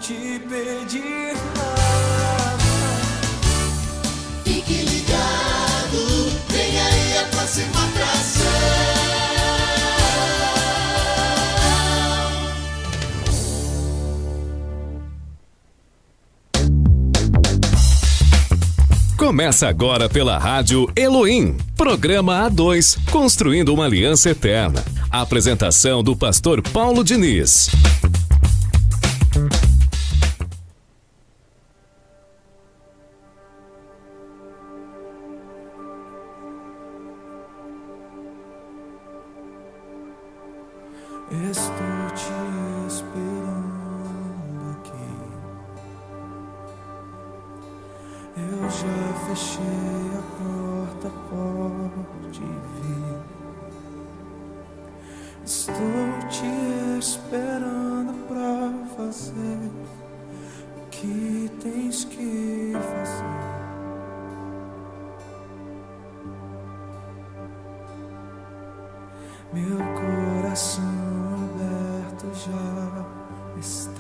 te pedir nada. Fique ligado, vem aí a próxima atração. Começa agora pela Rádio Elohim, programa A2, Construindo uma Aliança Eterna. A apresentação do pastor Paulo Diniz. Estou te esperando aqui. Eu já fechei a porta, pode vir. Estou te esperando pra fazer o que tens que fazer. Meu coração aberto já está.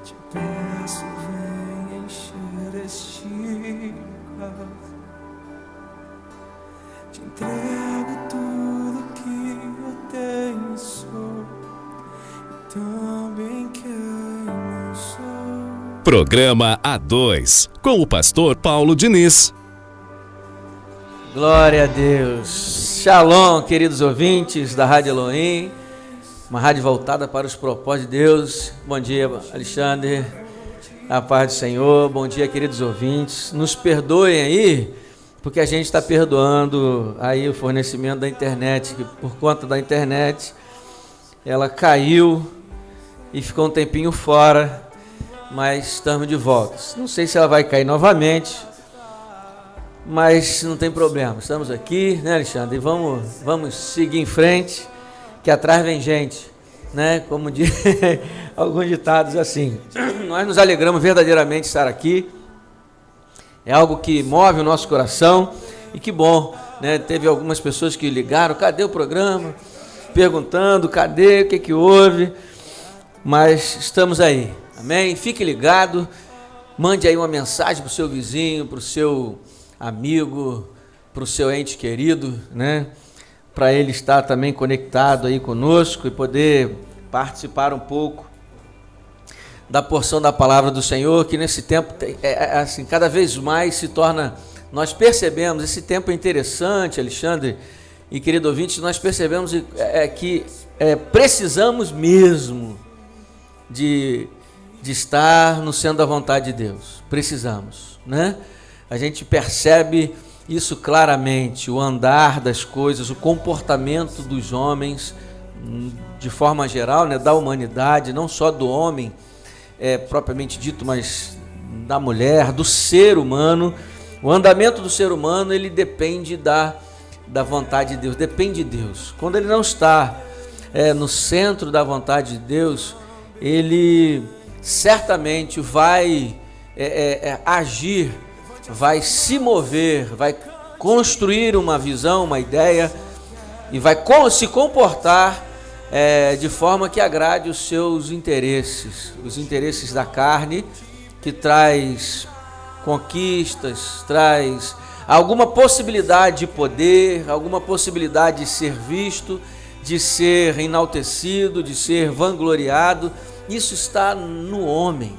Te peço, vem encher este caso. Te entrego tudo que eu tenho, sou e também quem não sou. Programa A2, com o pastor Paulo Diniz. Glória a Deus. Shalom, queridos ouvintes da Rádio Elohim, uma rádio voltada para os propósitos de Deus. Bom dia, Alexandre, a paz do Senhor. Bom dia, queridos ouvintes. Nos perdoem aí, porque a gente está perdoando aí o fornecimento da internet, que por conta da internet ela caiu e ficou um tempinho fora, mas estamos de volta. Não sei se ela vai cair novamente, mas não tem problema, estamos aqui, né, Alexandre? E vamos seguir em frente, que atrás vem gente, né? Como diz alguns ditados assim. Nós nos alegramos verdadeiramente de estar aqui, é algo que move o nosso coração, e que bom, né? Teve algumas pessoas que ligaram, cadê o programa? Perguntando, cadê, o que houve? Mas estamos aí, amém? Fique ligado, mande aí uma mensagem para o seu vizinho, para o seu amigo, para o seu ente querido, né? Para ele estar também conectado aí conosco e poder participar um pouco da porção da palavra do Senhor, que nesse tempo, assim, cada vez mais se torna, nós percebemos, esse tempo é interessante, Alexandre e querido ouvinte, nós percebemos que precisamos mesmo de estar no centro da vontade de Deus, precisamos, né? A gente percebe isso claramente, o andar das coisas, o comportamento dos homens, de forma geral, né, da humanidade, não só do homem, propriamente dito, mas da mulher, do ser humano. O andamento do ser humano, ele depende da vontade de Deus, depende de Deus. Quando ele não está no centro da vontade de Deus, ele certamente vai agir, vai se mover, vai construir uma visão, uma ideia e vai se comportar de forma que agrade os seus interesses, os interesses da carne, que traz conquistas, traz alguma possibilidade de poder, alguma possibilidade de ser visto, de ser enaltecido, de ser vangloriado. Isso está no homem.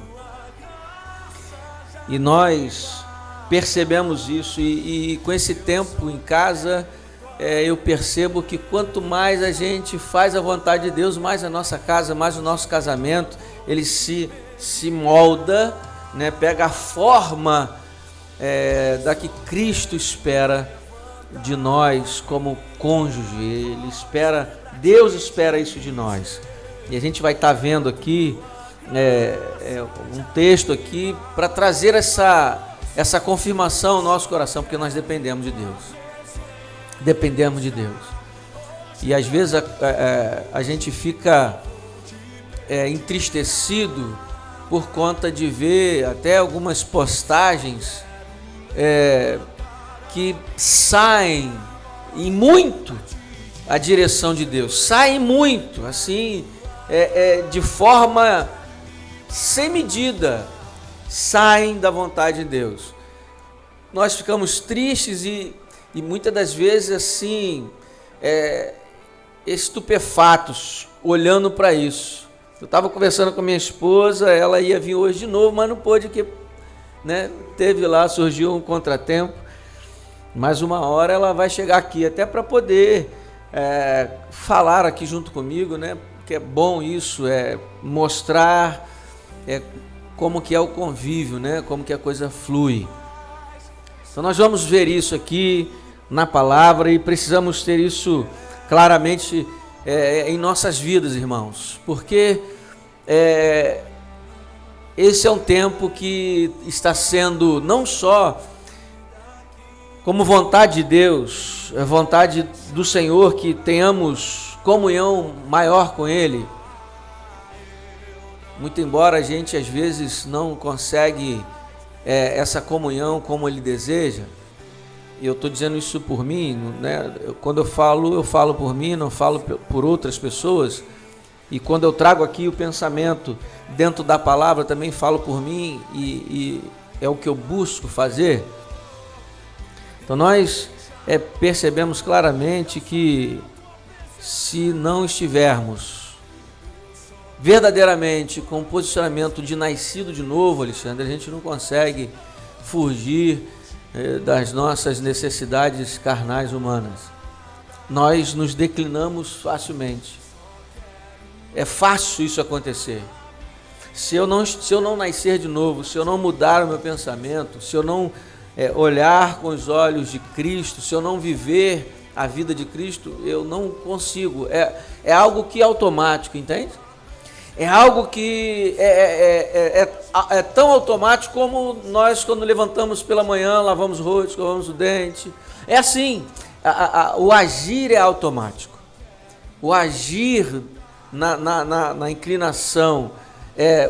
E nós percebemos isso, e com esse tempo em casa, eu percebo que quanto mais a gente faz a vontade de Deus, mais a nossa casa, mais o nosso casamento, ele se molda, né? Pega a forma da que Cristo espera de nós como cônjuge. Ele espera, Deus espera isso de nós. E a gente vai estar vendo aqui um texto aqui para trazer essa confirmação ao nosso coração, porque nós dependemos de Deus. Dependemos de Deus. E às vezes a gente fica entristecido por conta de ver até algumas postagens que saem em muito a direção de Deus. Saem muito, assim, de forma sem medida, saem da vontade de Deus. Nós ficamos tristes e muitas das vezes assim, estupefatos, olhando para isso. Eu estava conversando com a minha esposa, ela ia vir hoje de novo, mas não pôde, porque, né, teve lá, surgiu um contratempo, mas uma hora ela vai chegar aqui, até para poder falar aqui junto comigo, né, que é bom isso, mostrar como que é o convívio, né, como que a coisa flui. Então nós vamos ver isso aqui na palavra e precisamos ter isso claramente em nossas vidas, irmãos, porque esse é um tempo que está sendo não só como vontade de Deus, é vontade do Senhor que tenhamos comunhão maior com Ele, muito embora a gente às vezes não consegue essa comunhão como Ele deseja. E eu estou dizendo isso por mim, né? Quando eu falo por mim, não falo por outras pessoas. E quando eu trago aqui o pensamento dentro da palavra, também falo por mim e é o que eu busco fazer. Então nós percebemos claramente que se não estivermos verdadeiramente com o posicionamento de nascido de novo, Alexandre, a gente não consegue fugir das nossas necessidades carnais humanas. Nós nos declinamos facilmente. É fácil isso acontecer. Se eu não nascer de novo, se eu não mudar o meu pensamento, se eu não olhar com os olhos de Cristo, se eu não viver a vida de Cristo, eu não consigo. É algo que é automático, entende? É algo que é tão automático como nós, quando levantamos pela manhã, lavamos o rosto, escovamos o dente. É assim, o agir é automático. O agir na inclinação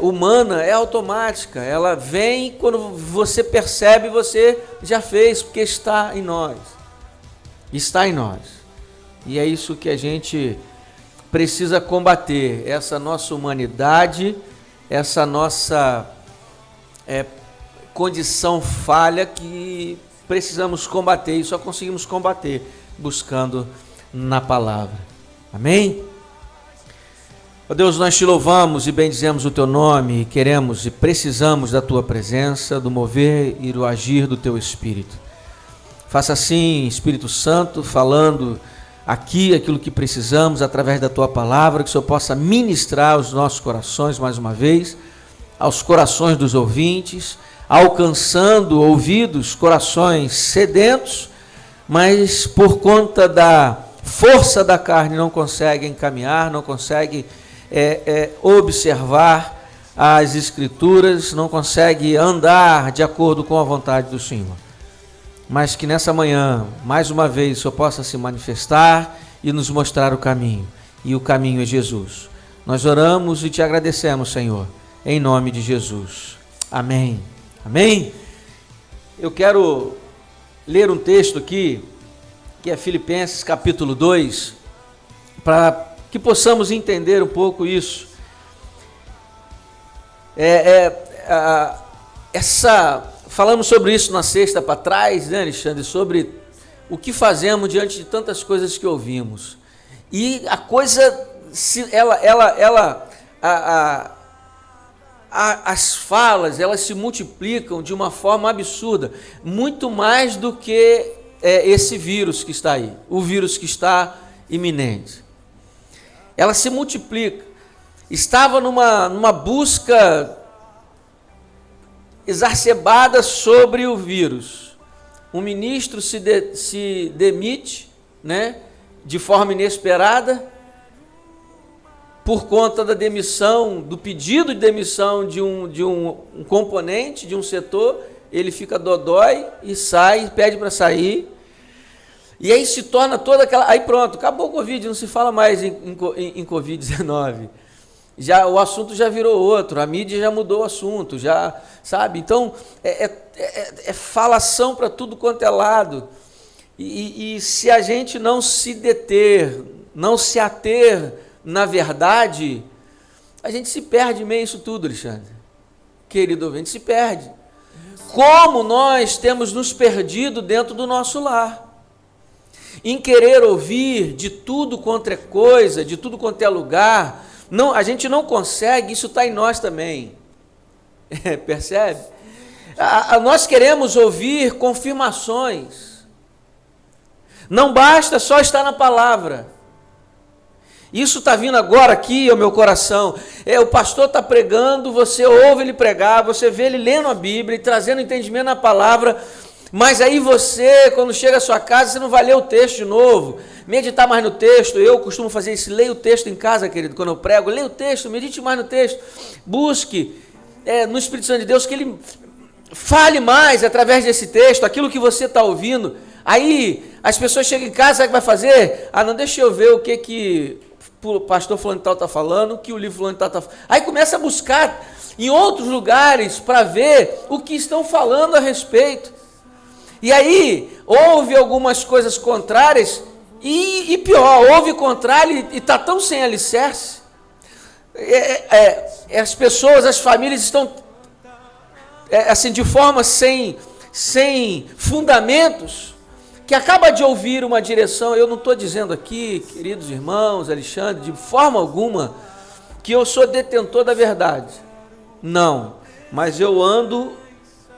humana é automática. Ela vem quando você percebe, você já fez, porque está em nós. Está em nós. E é isso que a gente precisa combater, essa nossa humanidade, essa nossa condição falha que precisamos combater, e só conseguimos combater buscando na palavra. Amém? Ó Deus, nós te louvamos e bendizemos o teu nome, e queremos e precisamos da tua presença, do mover e do agir do teu Espírito. Faça assim, Espírito Santo, falando aqui aquilo que precisamos através da tua palavra, que o Senhor possa ministrar aos nossos corações mais uma vez, aos corações dos ouvintes, alcançando ouvidos, corações sedentos, mas por conta da força da carne não conseguem caminhar, não conseguem observar as Escrituras, não conseguem andar de acordo com a vontade do Senhor. Mas que nessa manhã, mais uma vez, o Senhor possa se manifestar e nos mostrar o caminho. E o caminho é Jesus. Nós oramos e te agradecemos, Senhor, em nome de Jesus. Amém. Amém? Eu quero ler um texto aqui, que é Filipenses capítulo 2, para que possamos entender um pouco isso. Falamos sobre isso na sexta para trás, né, Alexandre? Sobre o que fazemos diante de tantas coisas que ouvimos. E a coisa, as falas, elas se multiplicam de uma forma absurda, muito mais do que esse vírus que está aí, o vírus que está iminente. Ela se multiplica. Estava numa busca exacerbada sobre o vírus. Um ministro se demite, né, de forma inesperada, por conta da demissão, do pedido de demissão de um componente, de um setor. Ele fica dodói e sai, pede para sair. E aí se torna toda aquela... Aí pronto, acabou o Covid, não se fala mais em Covid-19. O assunto já virou outro, a mídia já mudou o assunto, já, sabe? Então, é falação para tudo quanto é lado. E se a gente não se deter, não se ater na verdade, A gente se perde em meio a isso tudo, Alexandre. Querido ouvinte, se perde. Como nós temos nos perdido dentro do nosso lar. Em querer ouvir de tudo quanto é coisa, de tudo quanto é lugar. Não, a gente não consegue, isso está em nós também. Percebe? Nós queremos ouvir confirmações. Não basta só estar na palavra. Isso está vindo agora aqui ao meu coração. O pastor está pregando, você ouve ele pregar, você vê ele lendo a Bíblia e trazendo entendimento na palavra, mas aí você, quando chega à sua casa, você não vai ler o texto de novo, meditar mais no texto. Eu costumo fazer isso, leio o texto em casa, querido, quando eu prego, leia o texto, medite mais no texto, busque no Espírito Santo de Deus que ele fale mais através desse texto, aquilo que você está ouvindo. Aí as pessoas chegam em casa, sabe o que vai fazer? Não, deixa eu ver o que o pastor fulano de tal está falando, que o livro fulano de tal está falando. Aí começa a buscar em outros lugares para ver o que estão falando a respeito. E aí houve algumas coisas contrárias e pior, houve contrário e está tão sem alicerce. As pessoas, as famílias estão assim, de forma sem fundamentos, que acaba de ouvir uma direção. Eu não estou dizendo aqui, queridos irmãos, Alexandre, de forma alguma, que eu sou detentor da verdade. Não, mas eu ando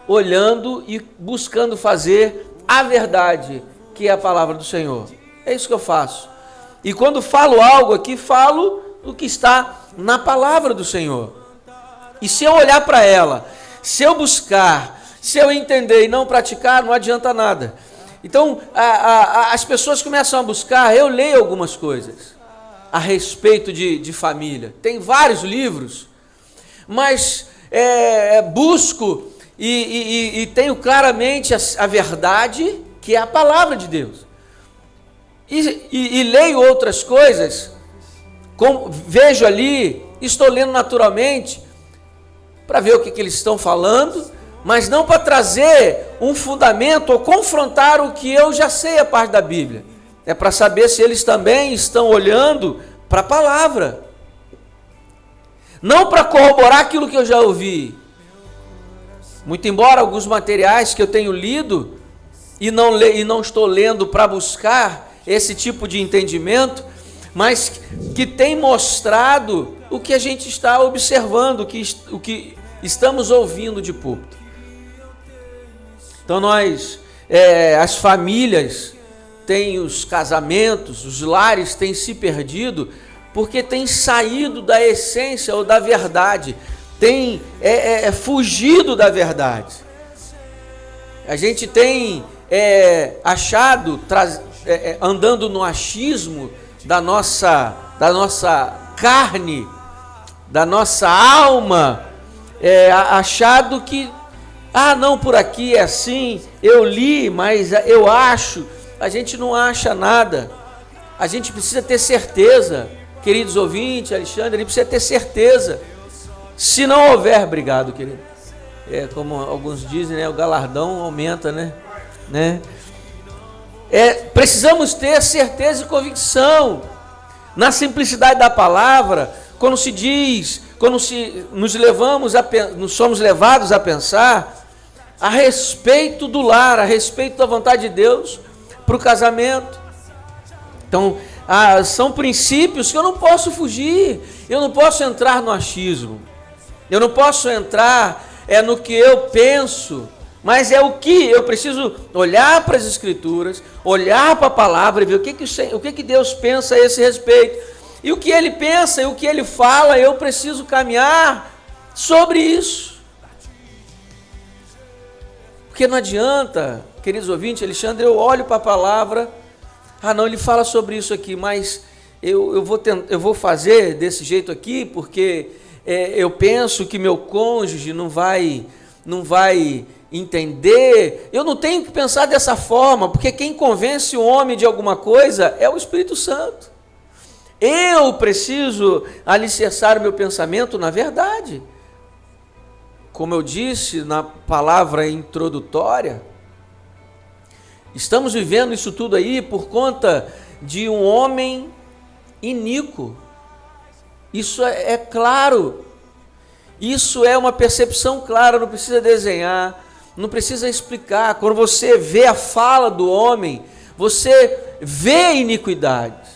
olhando e buscando fazer a verdade, que é a palavra do Senhor. É isso que eu faço. E quando falo algo aqui, falo o que está na palavra do Senhor. E se eu olhar para ela, se eu buscar, se eu entender e não praticar, não adianta nada. Então, as pessoas começam a buscar. Eu leio algumas coisas a respeito de família. Tem vários livros, mas busco e tenho claramente a verdade, que é a palavra de Deus. E leio outras coisas, vejo ali, estou lendo naturalmente, para ver o que eles estão falando, mas não para trazer um fundamento ou confrontar o que eu já sei a parte da Bíblia. É para saber se eles também estão olhando para a palavra. Não para corroborar aquilo que eu já ouvi. Muito embora alguns materiais que eu tenho lido e não estou lendo para buscar esse tipo de entendimento, mas que tem mostrado o que a gente está observando, o que estamos ouvindo de púlpito. Então as famílias têm, os casamentos, os lares têm se perdido porque têm saído da essência ou da verdade, têm fugido da verdade. A gente tem achado, andando no achismo da nossa carne, da nossa alma, achado que não, por aqui é assim, eu li, mas eu acho. A gente não acha nada. A gente precisa ter certeza, queridos ouvintes, Alexandre, ele precisa ter certeza. Se não houver, obrigado, querido. Como alguns dizem, o galardão aumenta, né? Precisamos ter certeza e convicção na simplicidade da palavra, quando se diz, nos somos levados a pensar a respeito do lar, a respeito da vontade de Deus para o casamento. Então, são princípios que eu não posso fugir, eu não posso entrar no achismo, eu não posso entrar no que eu penso, mas é o que eu preciso olhar para as Escrituras, olhar para a palavra e ver o que Deus pensa a esse respeito. E o que Ele pensa e o que Ele fala, eu preciso caminhar sobre isso. Porque não adianta, queridos ouvintes, Alexandre, eu olho para a palavra, não, ele fala sobre isso aqui, mas eu vou fazer desse jeito aqui, porque eu penso que meu cônjuge não vai entender. Eu não tenho que pensar dessa forma, porque quem convence o homem de alguma coisa é o Espírito Santo. Eu preciso alicerçar o meu pensamento na verdade. Como eu disse na palavra introdutória, estamos vivendo isso tudo aí por conta de um homem iníquo. Isso é claro. Isso é uma percepção clara, não precisa desenhar, não precisa explicar. Quando você vê a fala do homem, você vê a iniquidade.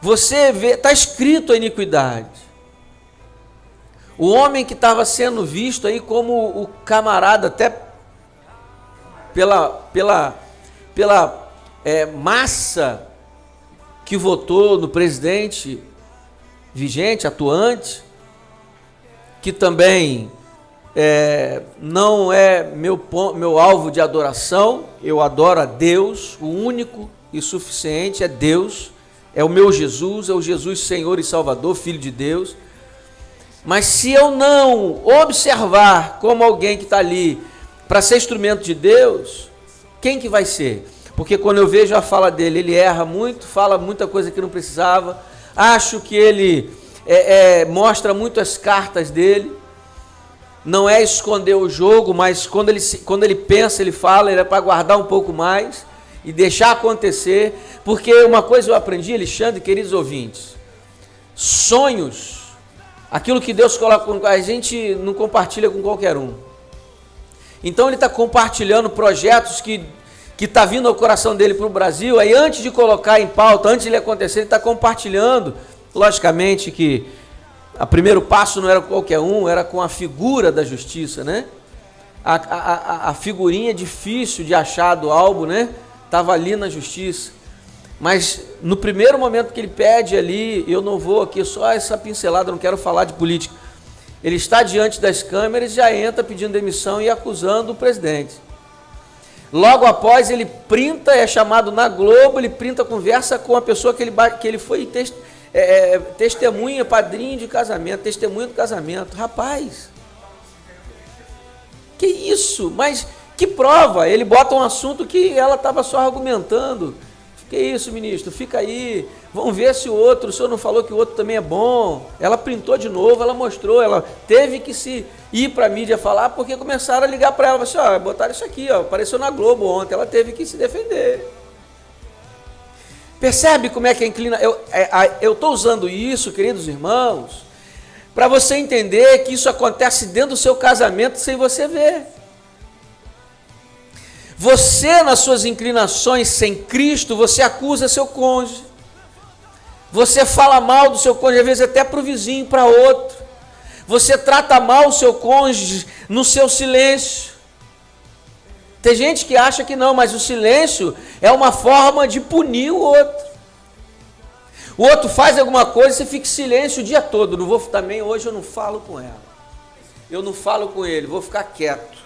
Você vê, está escrito a iniquidade. O homem que estava sendo visto aí como o camarada, até pela massa que votou no presidente vigente, atuante, que também não é meu alvo de adoração. Eu adoro a Deus, o único e suficiente é Deus, é o meu Jesus, é o Jesus Senhor e Salvador, Filho de Deus. Mas se eu não observar como alguém que está ali para ser instrumento de Deus, quem que vai ser? Porque quando eu vejo a fala dele, ele erra muito, fala muita coisa que não precisava, acho que ele mostra muito as cartas dele, não é esconder o jogo, mas quando ele pensa, ele fala, ele é para guardar um pouco mais e deixar acontecer, porque uma coisa eu aprendi, Alexandre, queridos ouvintes, sonhos, aquilo que Deus coloca, a gente não compartilha com qualquer um. Então ele está compartilhando projetos que está vindo ao coração dele para o Brasil, aí antes de colocar em pauta, antes de ele acontecer, ele está compartilhando. Logicamente que o primeiro passo não era com qualquer um, era com a figura da justiça, né? A figurinha difícil de achar do álbum, né? Estava ali na justiça. Mas no primeiro momento que ele pede ali, eu não vou aqui, só essa pincelada, não quero falar de política. Ele está diante das câmeras e já entra pedindo demissão e acusando o presidente. Logo após ele printa, é chamado na Globo, ele printa a conversa com a pessoa que ele foi testemunha, padrinho de casamento, testemunha do casamento. Rapaz, que isso? Mas que prova? Ele bota um assunto que ela estava só argumentando. Que isso, ministro? Fica aí, vamos ver se o senhor não falou que o outro também é bom. Ela printou de novo, ela mostrou, ela teve que se ir para a mídia falar, porque começaram a ligar para ela, assim, botaram isso aqui, apareceu na Globo ontem, ela teve que se defender. Percebe como é que inclina? Eu estou usando isso, queridos irmãos, para você entender que isso acontece dentro do seu casamento sem você ver. Você, nas suas inclinações sem Cristo, você acusa seu cônjuge. Você fala mal do seu cônjuge, às vezes até para o vizinho, para outro. Você trata mal o seu cônjuge no seu silêncio. Tem gente que acha que não, mas o silêncio é uma forma de punir o outro. O outro faz alguma coisa e você fica em silêncio o dia todo. Não vou também, hoje eu não falo com ela. Eu não falo com ele, vou ficar quieto.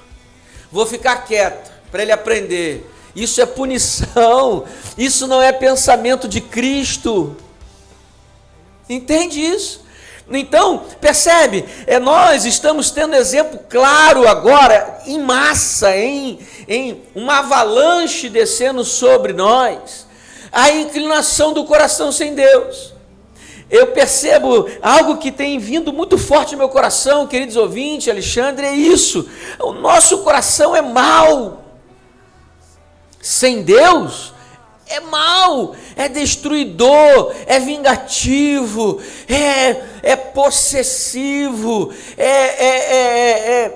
Vou ficar quieto para ele aprender. Isso é punição. Isso não é pensamento de Cristo. Entende isso? Então, percebe? Nós estamos tendo exemplo claro agora, em massa, em uma avalanche descendo sobre nós, a inclinação do coração sem Deus. Eu percebo algo que tem vindo muito forte no meu coração, queridos ouvintes, Alexandre, é isso. O nosso coração é mau. Sem Deus, é mau, é destruidor, é vingativo, é possessivo, é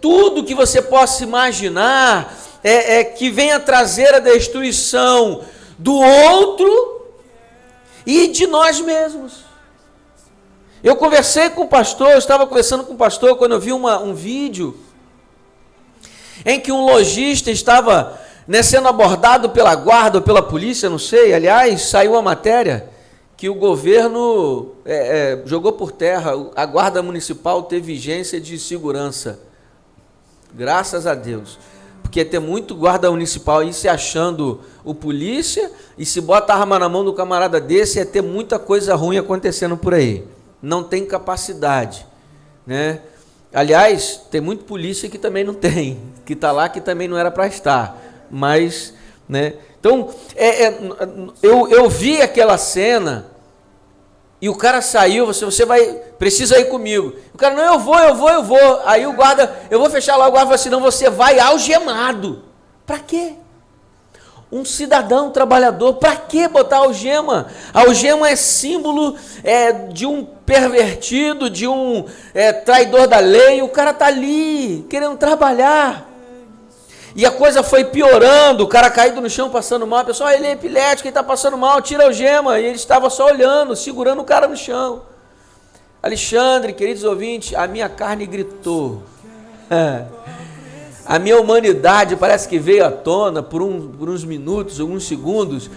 tudo que você possa imaginar, que venha trazer a destruição do outro e de nós mesmos. Eu conversei com o pastor, eu estava conversando com o pastor quando eu vi um vídeo em que um lojista estava sendo abordado pela guarda ou pela polícia, não sei. Aliás, saiu uma matéria que o governo jogou por terra, a guarda municipal teve vigência de segurança. Graças a Deus. Porque tem muito guarda municipal aí se achando o polícia, e se bota a arma na mão do camarada desse, ter muita coisa ruim acontecendo por aí. Não tem capacidade, né? Aliás, tem muito polícia que também não tem, que está lá que também não era para estar. Mas, né? Então, eu vi aquela cena e o cara saiu, você precisa ir comigo. O cara, não, eu vou. Aí o guarda, eu vou fechar lá, o guarda falou assim, não, você vai algemado. Para quê? um cidadão trabalhador. Para que botar algema? A algema é símbolo de um pervertido, de um traidor da lei. O cara está ali querendo trabalhar. E a coisa foi piorando, o cara caído no chão passando mal. A pessoa, ele é epilético, ele está passando mal, tira a algema. E ele estava só olhando, segurando o cara no chão. Alexandre, queridos ouvintes, a minha carne gritou. A minha humanidade parece que veio à tona por uns minutos, alguns segundos,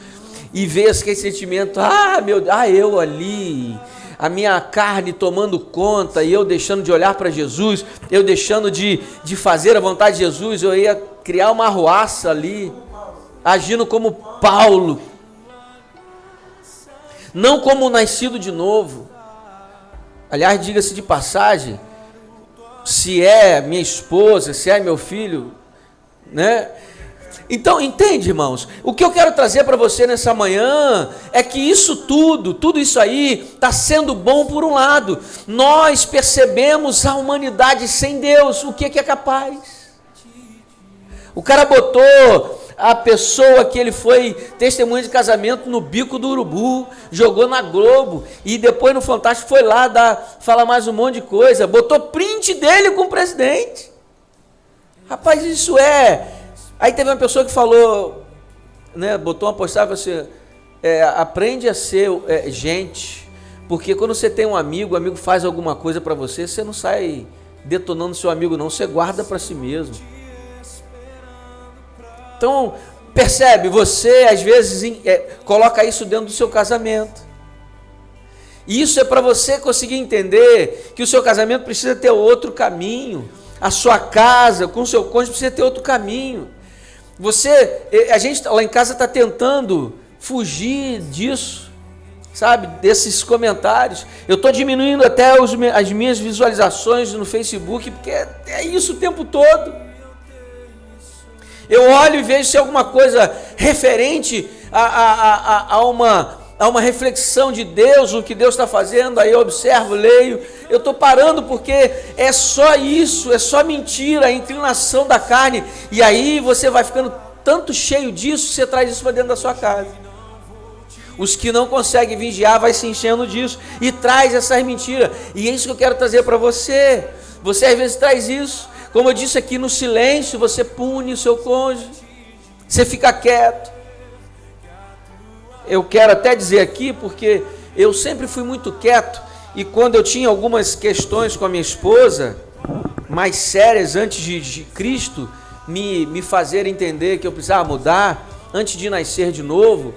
e veio aquele sentimento, eu ali, a minha carne tomando conta, e eu deixando de olhar para Jesus, eu deixando de fazer a vontade de Jesus, eu ia criar uma arruaça ali, agindo como Paulo, não como nascido de novo. Aliás, diga-se de passagem, se é minha esposa, se é meu filho, né? Então, entende, irmãos? O que eu quero trazer para você nessa manhã é que isso tudo isso aí está sendo bom por um lado. Nós percebemos a humanidade sem Deus, o que é capaz. O cara botou a pessoa que ele foi testemunha de casamento no bico do urubu, jogou na Globo, e depois no Fantástico foi lá falar mais um monte de coisa, botou print dele com o presidente. Rapaz, isso Aí teve uma pessoa que falou, né, botou uma postagem assim, aprende a ser gente, porque quando você tem um amigo, o amigo faz alguma coisa para você, você não sai detonando seu amigo não, você guarda para si mesmo. Então, percebe, você às vezes coloca isso dentro do seu casamento. E isso é para você conseguir entender que o seu casamento precisa ter outro caminho. A sua casa com o seu cônjuge precisa ter outro caminho. A gente lá em casa está tentando fugir disso, sabe, desses comentários. Eu estou diminuindo até as minhas visualizações no Facebook, porque é isso o tempo todo. Eu olho e vejo se é alguma coisa referente a uma reflexão de Deus, o que Deus está fazendo, aí eu observo, leio, eu estou parando porque é só isso, é só mentira, a inclinação da carne, e aí você vai ficando tanto cheio disso, você traz isso para dentro da sua casa. Os que não conseguem vigiar vai se enchendo disso, e traz essas mentiras, e é isso que eu quero trazer para você. Você às vezes traz isso, como eu disse aqui, no silêncio, você pune o seu cônjuge, você fica quieto. Eu quero até dizer aqui, porque eu sempre fui muito quieto, e quando eu tinha algumas questões com a minha esposa, mais sérias antes de Cristo me fazer entender que eu precisava mudar, antes de nascer de novo,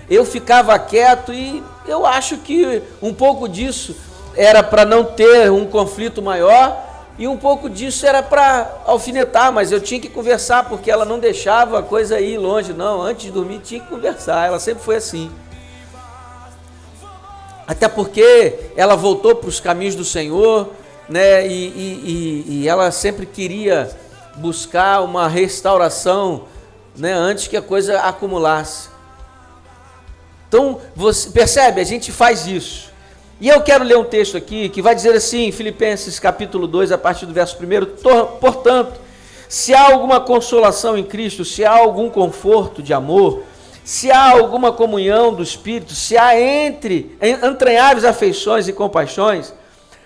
eu ficava quieto, e eu acho que um pouco disso era para não ter um conflito maior, e um pouco disso era para alfinetar, mas eu tinha que conversar, porque ela não deixava a coisa ir longe, não, antes de dormir tinha que conversar, ela sempre foi assim. Até porque ela voltou para os caminhos do Senhor, né, e ela sempre queria buscar uma restauração, né, antes que a coisa acumulasse. Então, você percebe, a gente faz isso. E eu quero ler um texto aqui que vai dizer assim, Filipenses capítulo 2, a partir do verso 1, portanto, se há alguma consolação em Cristo, se há algum conforto de amor, se há alguma comunhão do Espírito, se há entranháveis afeições e compaixões,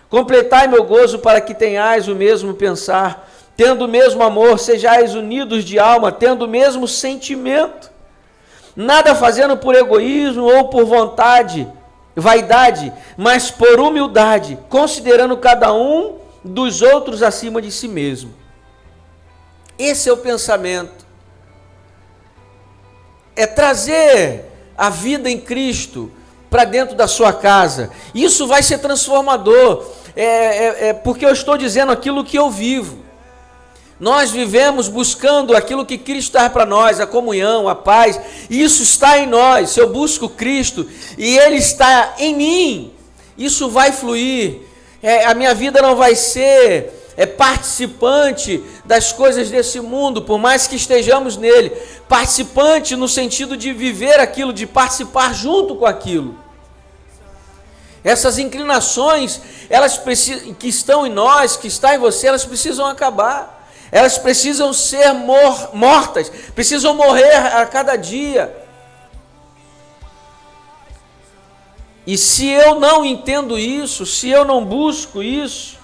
completai meu gozo para que tenhais o mesmo pensar, tendo o mesmo amor, sejais unidos de alma, tendo o mesmo sentimento, nada fazendo por egoísmo ou por vaidade, mas por humildade, considerando cada um dos outros acima de si mesmo. Esse é o pensamento. É trazer a vida em Cristo para dentro da sua casa. Isso vai ser transformador. Porque eu estou dizendo aquilo que eu vivo. Nós vivemos buscando aquilo que Cristo traz para nós, a comunhão, a paz, e isso está em nós. Se eu busco Cristo e Ele está em mim, isso vai fluir. A minha vida não vai ser participante das coisas desse mundo, por mais que estejamos nele. Participante no sentido de viver aquilo, de participar junto com aquilo. Essas inclinações, elas que estão em nós, que está em você, elas precisam acabar. Elas precisam ser mortas, precisam morrer a cada dia. E se eu não entendo isso, se eu não busco isso,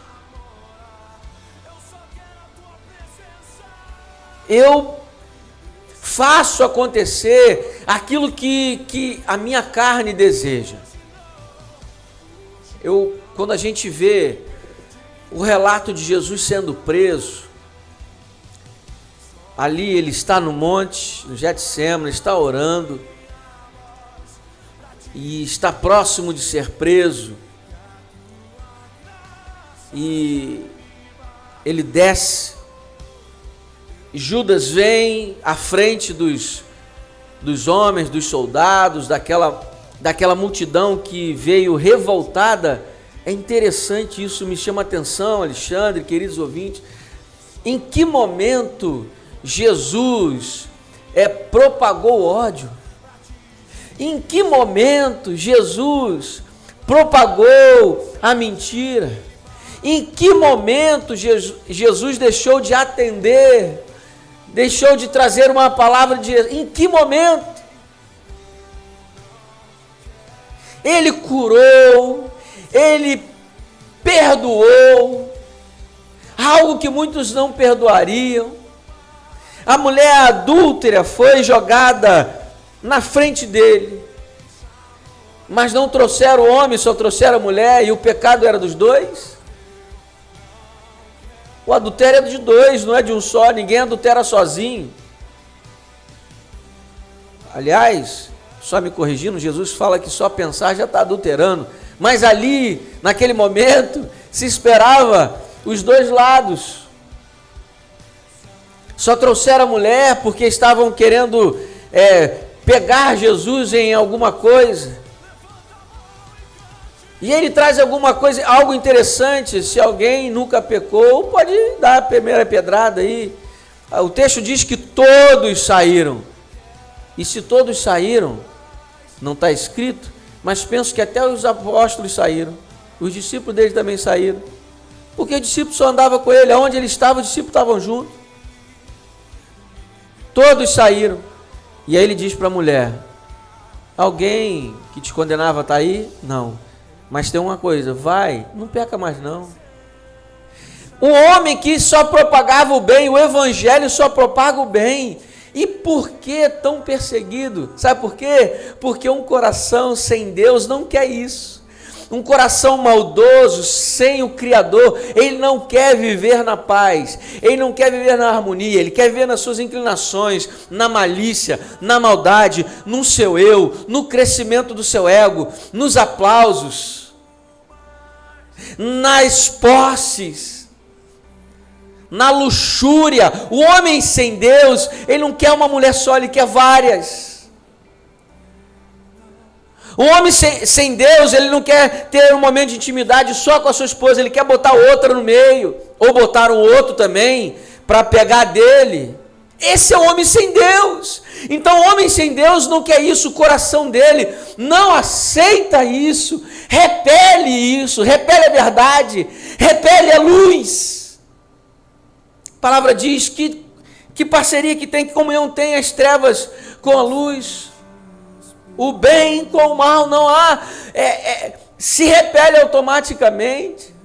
eu faço acontecer aquilo que a minha carne deseja. Quando a gente vê o relato de Jesus sendo preso, ali ele está no monte, no Getsêmani, está orando, e está próximo de ser preso, e ele desce, e Judas vem à frente dos homens, dos soldados, daquela multidão que veio revoltada. É interessante, isso me chama a atenção, Alexandre, queridos ouvintes. Em que momento Jesus propagou ódio? Em que momento Jesus propagou a mentira? Em que momento Jesus deixou de atender, deixou de trazer uma palavra de Jesus? Em que momento? Ele curou, ele perdoou, algo que muitos não perdoariam. A mulher adúltera foi jogada na frente dele, mas não trouxeram o homem, só trouxeram a mulher, e o pecado era dos dois. O adultério é de dois, não é de um só, ninguém adultera sozinho. Aliás, só me corrigindo, Jesus fala que só pensar já está adulterando, mas ali, naquele momento, se esperava os dois lados. Só trouxeram a mulher porque estavam querendo pegar Jesus em alguma coisa. E ele traz alguma coisa, algo interessante. Se alguém nunca pecou, pode dar a primeira pedrada aí. O texto diz que todos saíram. E se todos saíram, não está escrito, mas penso que até os apóstolos saíram. Os discípulos dele também saíram. Porque o discípulo só andava com ele. Aonde ele estava, os discípulos estavam juntos. Todos saíram. E aí ele diz para a mulher: alguém que te condenava está aí? Não. Mas tem uma coisa, vai, não peca mais não. O homem que só propagava o bem, o evangelho só propaga o bem. E por que tão perseguido? Sabe por quê? Porque um coração sem Deus não quer isso. Um coração maldoso, sem o Criador, ele não quer viver na paz, ele não quer viver na harmonia, ele quer viver nas suas inclinações, na malícia, na maldade, no seu eu, no crescimento do seu ego, nos aplausos, nas posses, na luxúria. O homem sem Deus, ele não quer uma mulher só, ele quer várias. O homem sem Deus, ele não quer ter um momento de intimidade só com a sua esposa, ele quer botar outra no meio, ou botar um outro também, para pegar dele. Esse é o homem sem Deus. Então o homem sem Deus não quer isso, o coração dele não aceita isso, repele a verdade, repele a luz. A palavra diz que parceria que tem, que comunhão tem as trevas com a luz. O bem com o mal não há, se repele automaticamente.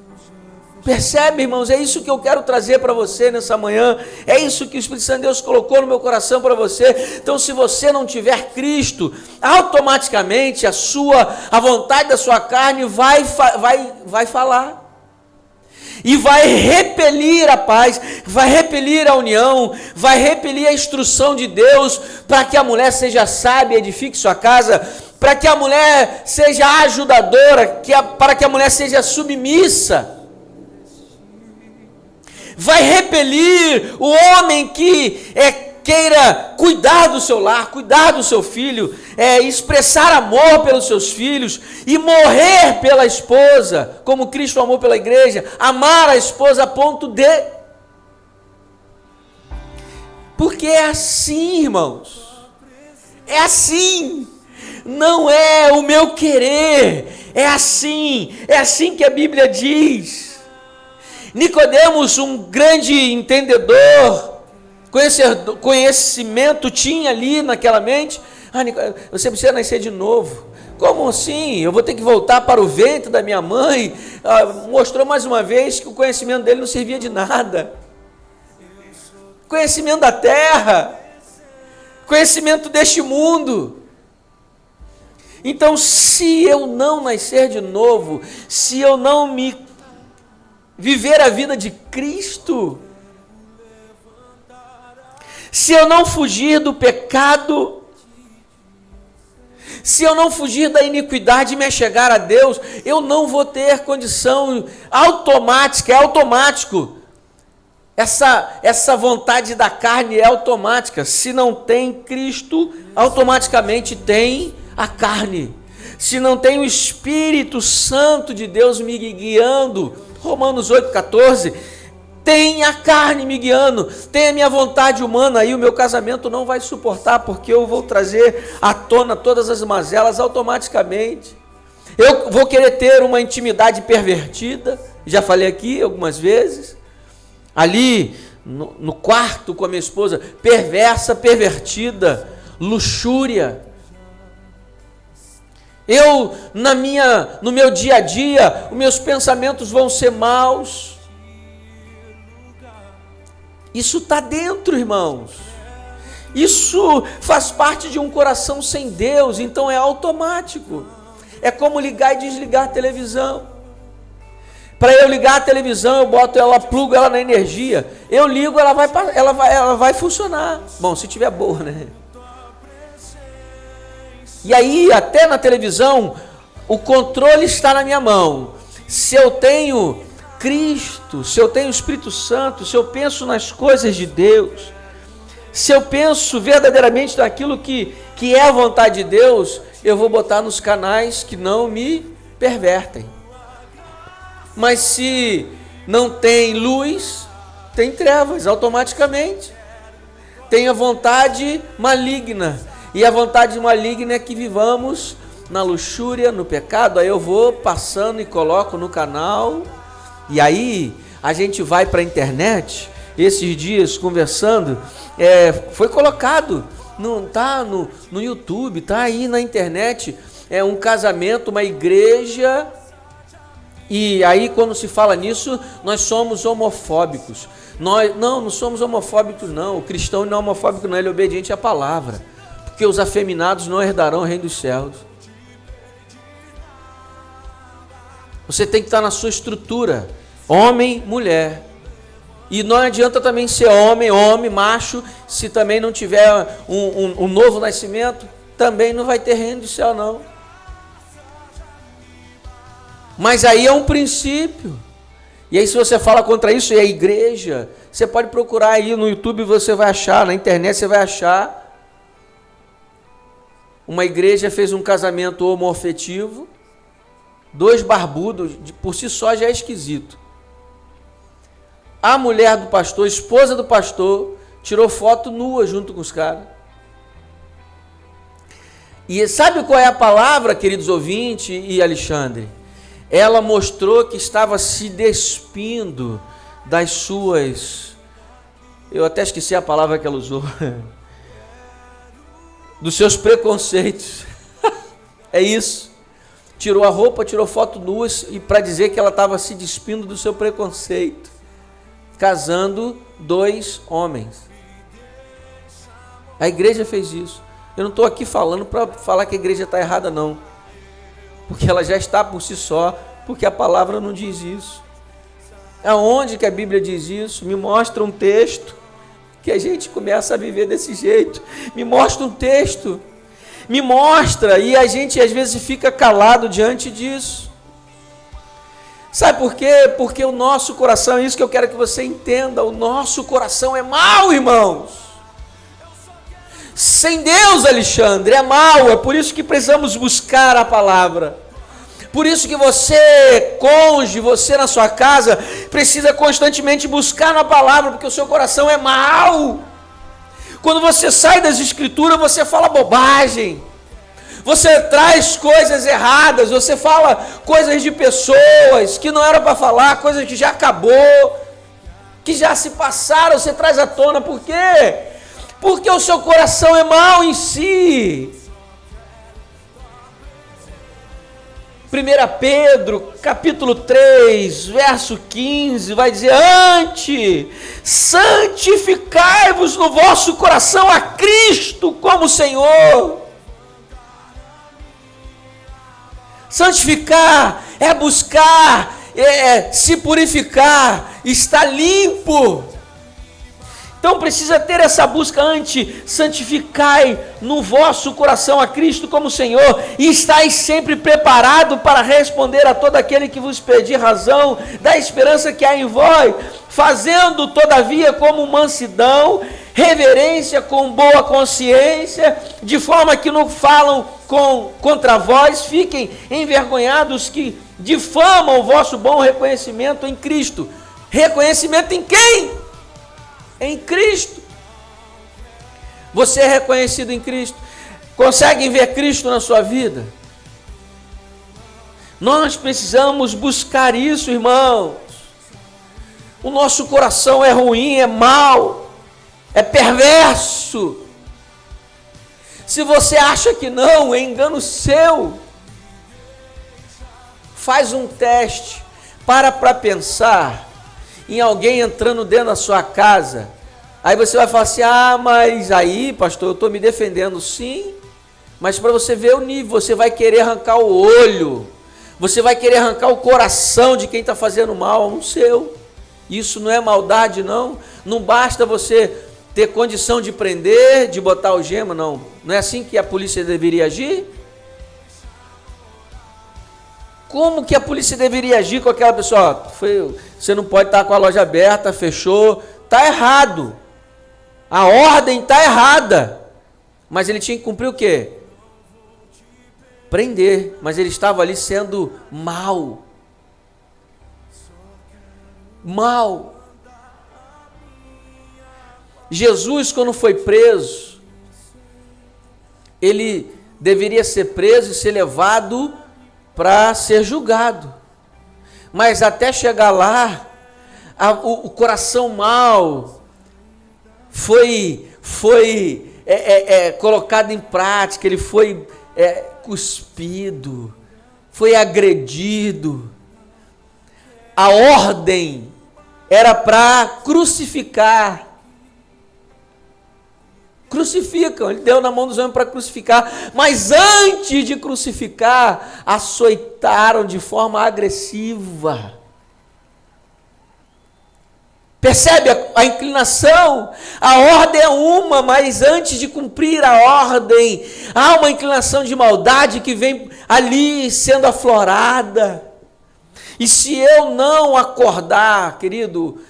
Percebe, irmãos? É isso que eu quero trazer para você nessa manhã. É isso que o Espírito Santo de Deus colocou no meu coração para você. Então, se você não tiver Cristo, automaticamente a vontade da sua carne vai falar. E vai repelir a paz, vai repelir a união, vai repelir a instrução de Deus para que a mulher seja sábia, edifique sua casa, para que a mulher seja ajudadora, para que a mulher seja submissa. Vai repelir o homem que queira cuidar do seu lar, cuidar do seu filho, expressar amor pelos seus filhos e morrer pela esposa, como Cristo amou pela igreja, amar a esposa a ponto de... Porque é assim, irmãos, é assim, não é o meu querer, é assim que a Bíblia diz. Nicodemos, um grande entendedor, conhecimento tinha ali naquela mente. Você precisa nascer de novo. Como assim? Eu vou ter que voltar para o ventre da minha mãe? Mostrou mais uma vez que o conhecimento dele não servia de nada. Conhecimento da terra, conhecimento deste mundo. Então, se eu não nascer de novo, se eu não me viver a vida de Cristo, se eu não fugir do pecado, se eu não fugir da iniquidade e me achegar a Deus, eu não vou ter condição automática, é automático. Essa vontade da carne é automática. Se não tem Cristo, automaticamente tem a carne. Se não tem o Espírito Santo de Deus me guiando, Romanos 8,14, tem a carne me guiando, tem a minha vontade humana, aí o meu casamento não vai suportar, porque eu vou trazer à tona todas as mazelas automaticamente. Eu vou querer ter uma intimidade pervertida, já falei aqui algumas vezes, ali no quarto com a minha esposa, perversa, pervertida, luxúria. No meu dia a dia, os meus pensamentos vão ser maus. Isso está dentro, irmãos. Isso faz parte de um coração sem Deus, então é automático. É como ligar e desligar a televisão. Para eu ligar a televisão, eu boto ela, plugo ela na energia. Eu ligo, ela vai funcionar. Bom, se tiver boa, né? E aí, até na televisão, o controle está na minha mão. Se eu tenho Cristo, se eu tenho o Espírito Santo, se eu penso nas coisas de Deus, se eu penso verdadeiramente naquilo que é a vontade de Deus, eu vou botar nos canais que não me pervertem. Mas se não tem luz, tem trevas, automaticamente. Tem a vontade maligna. E a vontade maligna é que vivamos na luxúria, no pecado. Aí eu vou passando e coloco no canal. E aí a gente vai para a internet. Esses dias conversando, foi colocado, tá no YouTube, tá aí na internet, um casamento, uma igreja. E aí quando se fala nisso, nós somos homofóbicos. Nós não somos homofóbicos não. O cristão não é homofóbico não, ele é obediente à palavra. Porque os afeminados não herdarão o reino dos céus. Você tem que estar na sua estrutura, homem, mulher. E não adianta também ser homem, macho, se também não tiver um novo nascimento, também não vai ter reino do céu não. Mas aí é um princípio. E aí se você fala contra isso, é a igreja, você pode procurar aí no YouTube, você vai achar, na internet você vai achar. Uma igreja fez um casamento homoafetivo, 2 barbudos, por si só já é esquisito. A mulher do pastor, esposa do pastor, tirou foto nua junto com os caras. E sabe qual é a palavra, queridos ouvintes e Alexandre? Ela mostrou que estava se despindo das suas... Eu até esqueci a palavra que ela usou. Dos seus preconceitos. É isso. Tirou a roupa, tirou foto nuas e para dizer que ela estava se despindo do seu preconceito. Casando 2 homens. A igreja fez isso. Eu não estou aqui falando para falar que a igreja está errada não. Porque ela já está por si só, porque a palavra não diz isso. Aonde que a Bíblia diz isso? Me mostra um texto que a gente começa a viver desse jeito. Me mostra um texto. Me mostra, e a gente às vezes fica calado diante disso. Sabe por quê? Porque o nosso coração, é isso que eu quero que você entenda, o nosso coração é mau, irmãos. Sem Deus, Alexandre, é mau, é por isso que precisamos buscar a palavra. Por isso que você, cônjuge, você na sua casa, precisa constantemente buscar na palavra, porque o seu coração é mau. Quando você sai das escrituras, você fala bobagem. Você traz coisas erradas, você fala coisas de pessoas que não era para falar, coisas que já acabou, que já se passaram, você traz à tona. Por quê? Porque o seu coração é mau em si. 1 Pedro, capítulo 3, verso 15, vai dizer: antes, santificai-vos no vosso coração a Cristo como Senhor. Santificar é buscar, se purificar, estar limpo. Então precisa ter essa busca antes. Santificai no vosso coração a Cristo como Senhor, e estáis sempre preparado para responder a todo aquele que vos pedir razão da esperança que há em vós, fazendo todavia como mansidão, reverência, com boa consciência, de forma que não falam contra vós, fiquem envergonhados que difamam o vosso bom reconhecimento em Cristo. Reconhecimento em quem? Em Cristo. Você é reconhecido em Cristo? Conseguem ver Cristo na sua vida? Nós precisamos buscar isso, irmãos. O nosso coração é ruim, é mau, é perverso. Se você acha que não, é engano seu. Faz um teste, para pensar em alguém entrando dentro da sua casa. Aí você vai falar assim: ah, mas aí, pastor, eu estou me defendendo. Sim, mas para você ver o nível, você vai querer arrancar o olho, você vai querer arrancar o coração de quem está fazendo mal no seu. Isso não é maldade, não. Não basta você ter condição de prender, de botar algema, não. Não é assim que a polícia deveria agir? Como que a polícia deveria agir com aquela pessoa? Você não pode estar com a loja aberta, fechou. Está errado. A ordem está errada. Mas ele tinha que cumprir o quê? Prender. Mas ele estava ali sendo mau. Mal. Jesus, quando foi preso, ele deveria ser preso e ser levado para ser julgado. Mas até chegar lá, o coração mau foi colocado em prática, ele foi cuspido, foi agredido. A ordem era para crucificar. Crucificam, ele deu na mão dos homens para crucificar, mas antes de crucificar, açoitaram de forma agressiva. Percebe a inclinação? A ordem é uma, mas antes de cumprir a ordem, há uma inclinação de maldade que vem ali sendo aflorada. E se eu não acordar, querido,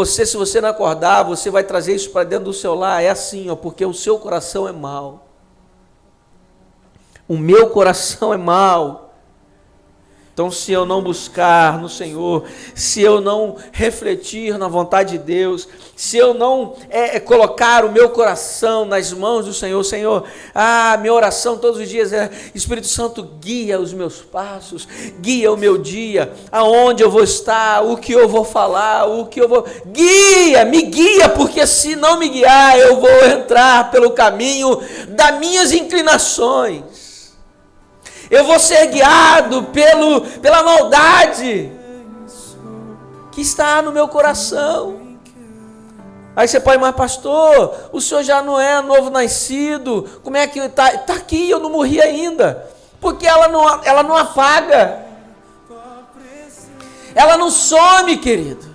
se você não acordar, você vai trazer isso para dentro do seu lar. É assim, ó, porque o seu coração é mau. O meu coração é mau. Então, se eu não buscar no Senhor, se eu não refletir na vontade de Deus, se eu não colocar o meu coração nas mãos do Senhor, Senhor, minha oração todos os dias é: Espírito Santo, guia os meus passos, guia o meu dia, aonde eu vou estar, o que eu vou falar, me guia, porque se não me guiar, eu vou entrar pelo caminho das minhas inclinações. Eu vou ser guiado pela maldade que está no meu coração. Aí você pode, mas pastor, o senhor já não é novo nascido, como é que está aqui, eu não morri ainda. Porque ela não apaga, ela não some, querido.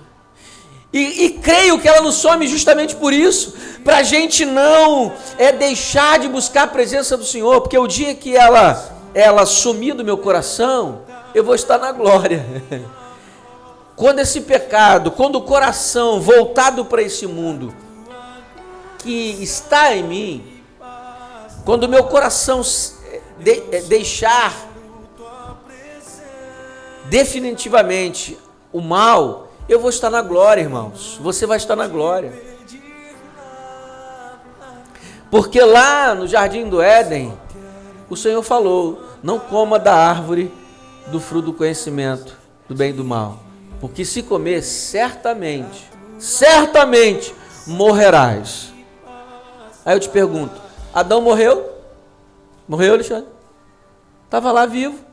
E creio que ela não some justamente por isso, para a gente não deixar de buscar a presença do Senhor, porque o dia que ela sumir do meu coração, eu vou estar na glória. Quando esse pecado, quando o coração voltado para esse mundo que está em mim, quando o meu coração deixar definitivamente o mal, eu vou estar na glória, irmãos. Você vai estar na glória. Porque lá no Jardim do Éden, o Senhor falou: não coma da árvore do fruto do conhecimento do bem e do mal, porque se comer, certamente morrerás. Aí eu te pergunto: Adão morreu? Morreu, Alexandre? Estava lá vivo.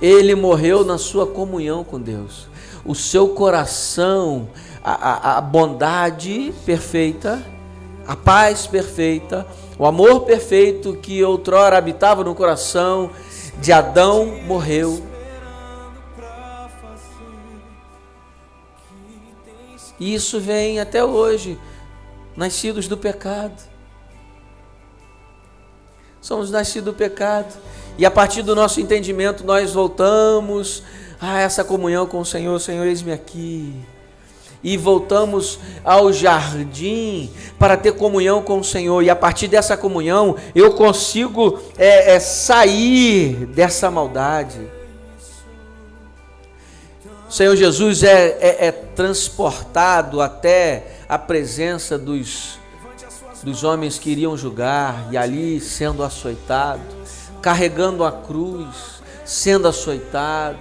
Ele morreu na sua comunhão com Deus. O seu coração, a bondade perfeita, a paz perfeita, o amor perfeito que outrora habitava no coração de Adão morreu. E isso vem até hoje, nascidos do pecado. Somos nascidos do pecado. E a partir do nosso entendimento nós voltamos a essa comunhão com o Senhor. Senhor, eis-me aqui. E voltamos ao jardim para ter comunhão com o Senhor. E a partir dessa comunhão eu consigo sair dessa maldade. O Senhor Jesus é transportado até a presença dos homens que iriam julgar, e ali sendo açoitado, carregando a cruz, sendo açoitado,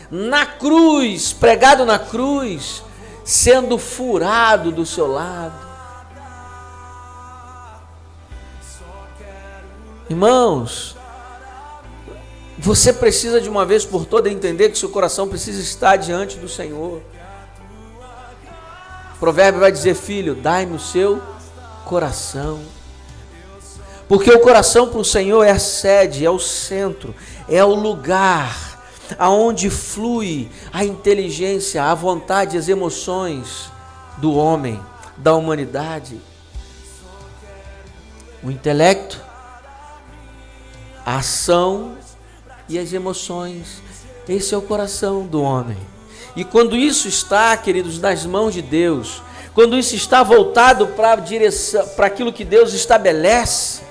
na cruz, pregado na cruz, sendo furado do seu lado. Irmãos, você precisa de uma vez por todas entender que seu coração precisa estar diante do Senhor. O provérbio vai dizer: filho, dai-me o seu coração. Porque o coração para o Senhor é a sede, é o centro, é o lugar aonde flui a inteligência, a vontade, as emoções do homem, da humanidade. O intelecto, a ação e as emoções. Esse é o coração do homem. E quando isso está, queridos, nas mãos de Deus, quando isso está voltado para a direção, para aquilo que Deus estabelece,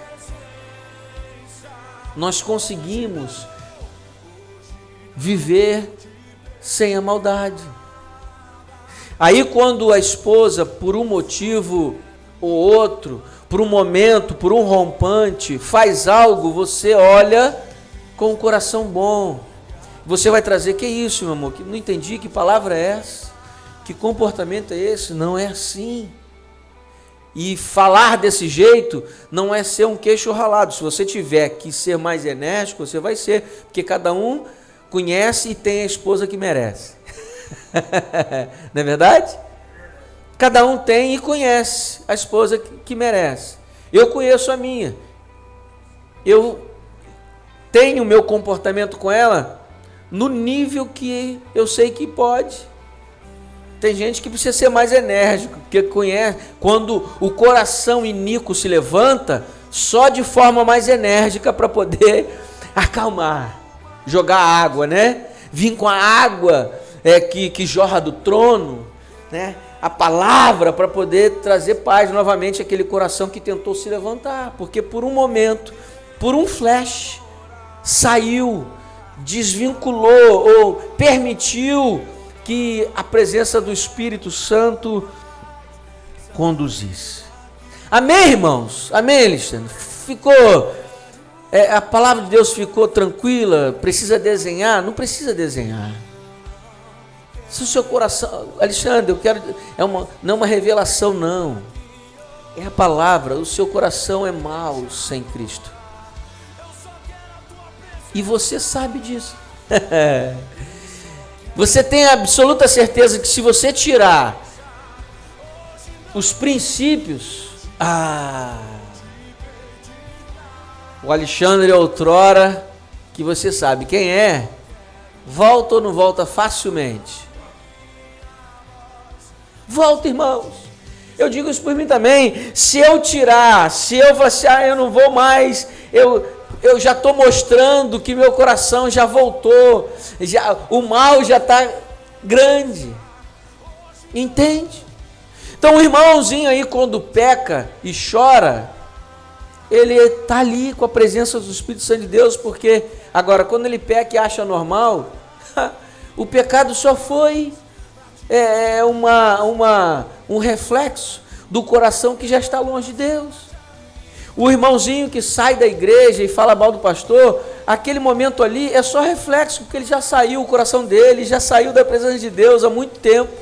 nós conseguimos viver sem a maldade. Aí quando a esposa, por um motivo ou outro, por um momento, por um rompante, faz algo, você olha com o coração bom. Você vai trazer: que isso, meu amor? Não entendi, que palavra é essa? Que comportamento é esse? Não é assim. E falar desse jeito não é ser um queixo ralado. Se você tiver que ser mais enérgico, você vai ser, porque cada um conhece e tem a esposa que merece. Não é verdade? Cada um tem e conhece a esposa que merece. Eu conheço a minha. Eu tenho o meu comportamento com ela no nível que eu sei que pode. Tem gente que precisa ser mais enérgico, porque conhece, quando o coração iníquo se levanta, só de forma mais enérgica para poder acalmar, jogar água, né? Vir com a água que jorra do trono, né? A palavra para poder trazer paz novamente àquele coração que tentou se levantar, porque por um momento, por um flash, saiu, desvinculou ou permitiu que a presença do Espírito Santo conduzisse. Amém, irmãos? Amém, Alexandre? Ficou, a palavra de Deus ficou tranquila? Precisa desenhar? Não precisa desenhar. Se o seu coração, Alexandre, eu quero, não é uma revelação, não. É a palavra. O seu coração é mau sem Cristo. E você sabe disso. Você tem a absoluta certeza que se você tirar os princípios, o Alexandre outrora, que você sabe quem é, volta ou não volta facilmente? Volta, irmãos. Eu digo isso por mim também. Se eu tirar, se eu falar assim, eu não vou mais, eu já estou mostrando que meu coração já voltou, o mal já está grande. Entende? Então o irmãozinho aí, quando peca e chora, ele está ali com a presença do Espírito Santo de Deus, porque agora quando ele peca e acha normal, o pecado só foi um reflexo do coração que já está longe de Deus. O irmãozinho que sai da igreja e fala mal do pastor, aquele momento ali é só reflexo, porque ele já saiu, o coração dele já saiu da presença de Deus há muito tempo.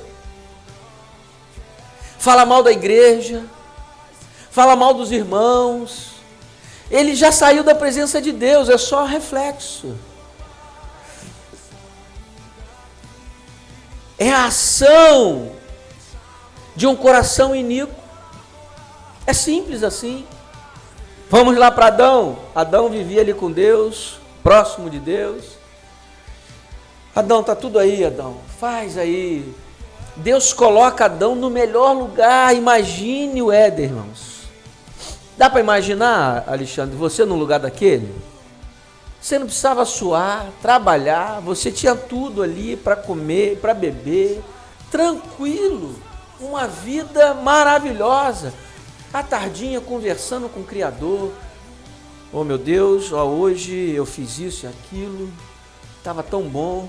Fala mal da igreja, fala mal dos irmãos, ele já saiu da presença de Deus, é só reflexo. É a ação de um coração iníquo. É simples assim. Vamos lá para Adão. Adão vivia ali com Deus, próximo de Deus. Adão, está tudo aí, Adão. Faz aí. Deus coloca Adão no melhor lugar. Imagine o Éden, irmãos. Dá para imaginar, Alexandre, você no lugar daquele? Você não precisava suar, trabalhar, você tinha tudo ali para comer, para beber, tranquilo, uma vida maravilhosa. À tardinha conversando com o Criador. Oh meu Deus, ó, hoje eu fiz isso e aquilo, estava tão bom,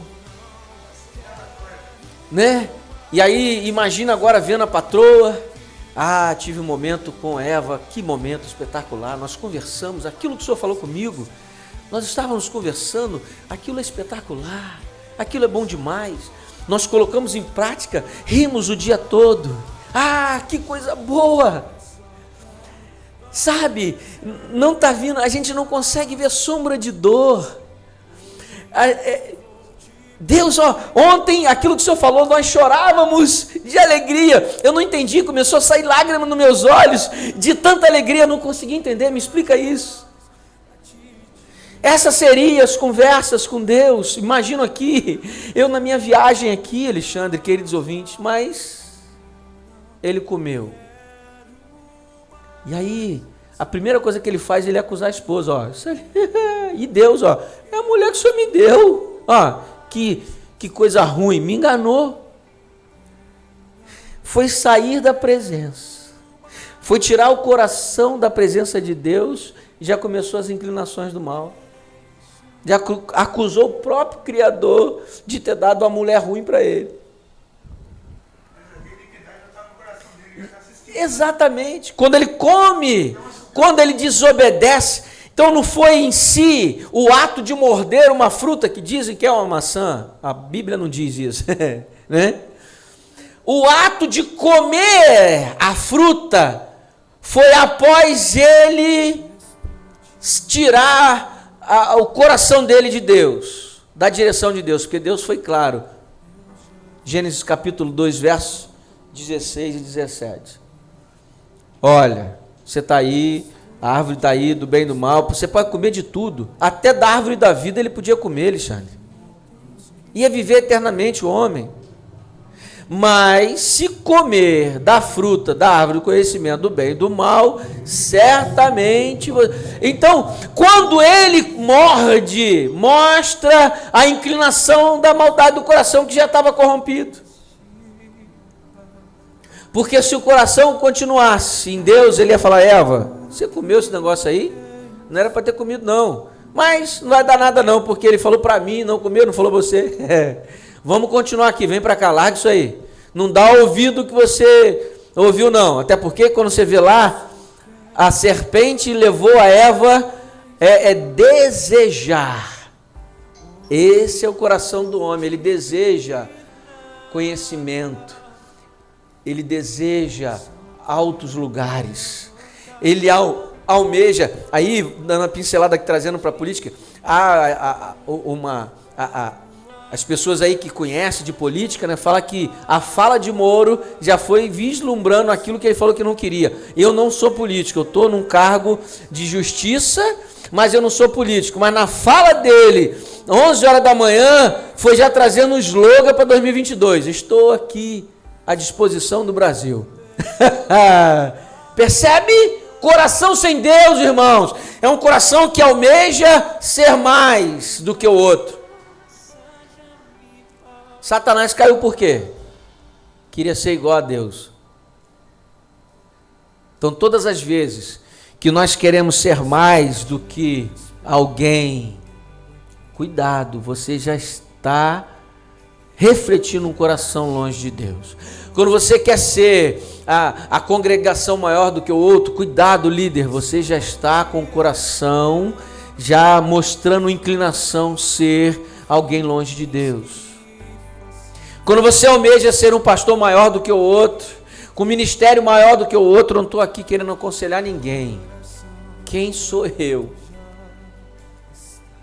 né? E aí imagina agora vendo a patroa. Ah, tive um momento com Eva, que momento espetacular, nós conversamos, aquilo que o Senhor falou comigo, nós estávamos conversando, aquilo é espetacular, aquilo é bom demais, nós colocamos em prática, rimos o dia todo, ah, que coisa boa, sabe, não está vindo, a gente não consegue ver sombra de dor, Deus, ó, ontem aquilo que o Senhor falou, nós chorávamos de alegria, eu não entendi, começou a sair lágrimas nos meus olhos, de tanta alegria, eu não consegui entender, me explica isso. Essas seriam as conversas com Deus. Imagino aqui, eu na minha viagem aqui, Alexandre, queridos ouvintes, mas ele comeu. E aí, a primeira coisa que ele faz, ele é acusar a esposa, ó. E Deus, ó, é a mulher que o Senhor me deu, ó, que coisa ruim, me enganou. Foi sair da presença, foi tirar o coração da presença de Deus e já começou as inclinações do mal. Já acusou o próprio Criador de ter dado uma mulher ruim para ele. Exatamente. Quando ele come, quando ele desobedece, então não foi em si o ato de morder uma fruta que dizem que é uma maçã. A Bíblia não diz isso, né? O ato de comer a fruta foi após ele tirar o coração dele de Deus, da direção de Deus, porque Deus foi claro. Gênesis capítulo 2, versos 16 e 17. Olha, você está aí, a árvore está aí, do bem e do mal, você pode comer de tudo, até da árvore da vida ele podia comer, Alexandre. Ia viver eternamente o homem. Mas se comer da fruta da árvore do conhecimento do bem e do mal, certamente... Então, quando ele morde, mostra a inclinação da maldade do coração que já estava corrompido. Porque se o coração continuasse em Deus, ele ia falar, Eva, você comeu esse negócio aí? Não era para ter comido não. Mas não vai dar nada não, porque ele falou para mim, não comeu, não falou você. Vamos continuar aqui, vem para cá, larga isso aí. Não dá ouvido que você ouviu não. Até porque quando você vê lá, a serpente levou a Eva desejar. Esse é o coração do homem, ele deseja conhecimento. Ele deseja altos lugares. Ele almeja, aí dando uma pincelada aqui, trazendo para a política, as pessoas aí que conhecem de política, né, falam que a fala de Moro já foi vislumbrando aquilo que ele falou que não queria. Eu não sou político, eu estou num cargo de justiça, mas eu não sou político. Mas na fala dele, 11 horas da manhã, foi já trazendo um slogan para 2022. Estou aqui à disposição do Brasil. Percebe? Coração sem Deus, irmãos, é um coração que almeja ser mais do que o outro. Satanás caiu por quê? Queria ser igual a Deus. Então, todas as vezes que nós queremos ser mais do que alguém, cuidado, você já está refletindo um coração longe de Deus. Quando você quer ser a congregação maior do que o outro, cuidado, líder, você já está com o coração já mostrando inclinação ser alguém longe de Deus. Quando você almeja ser um pastor maior do que o outro, com um ministério maior do que o outro, eu não estou aqui querendo aconselhar ninguém. Quem sou eu?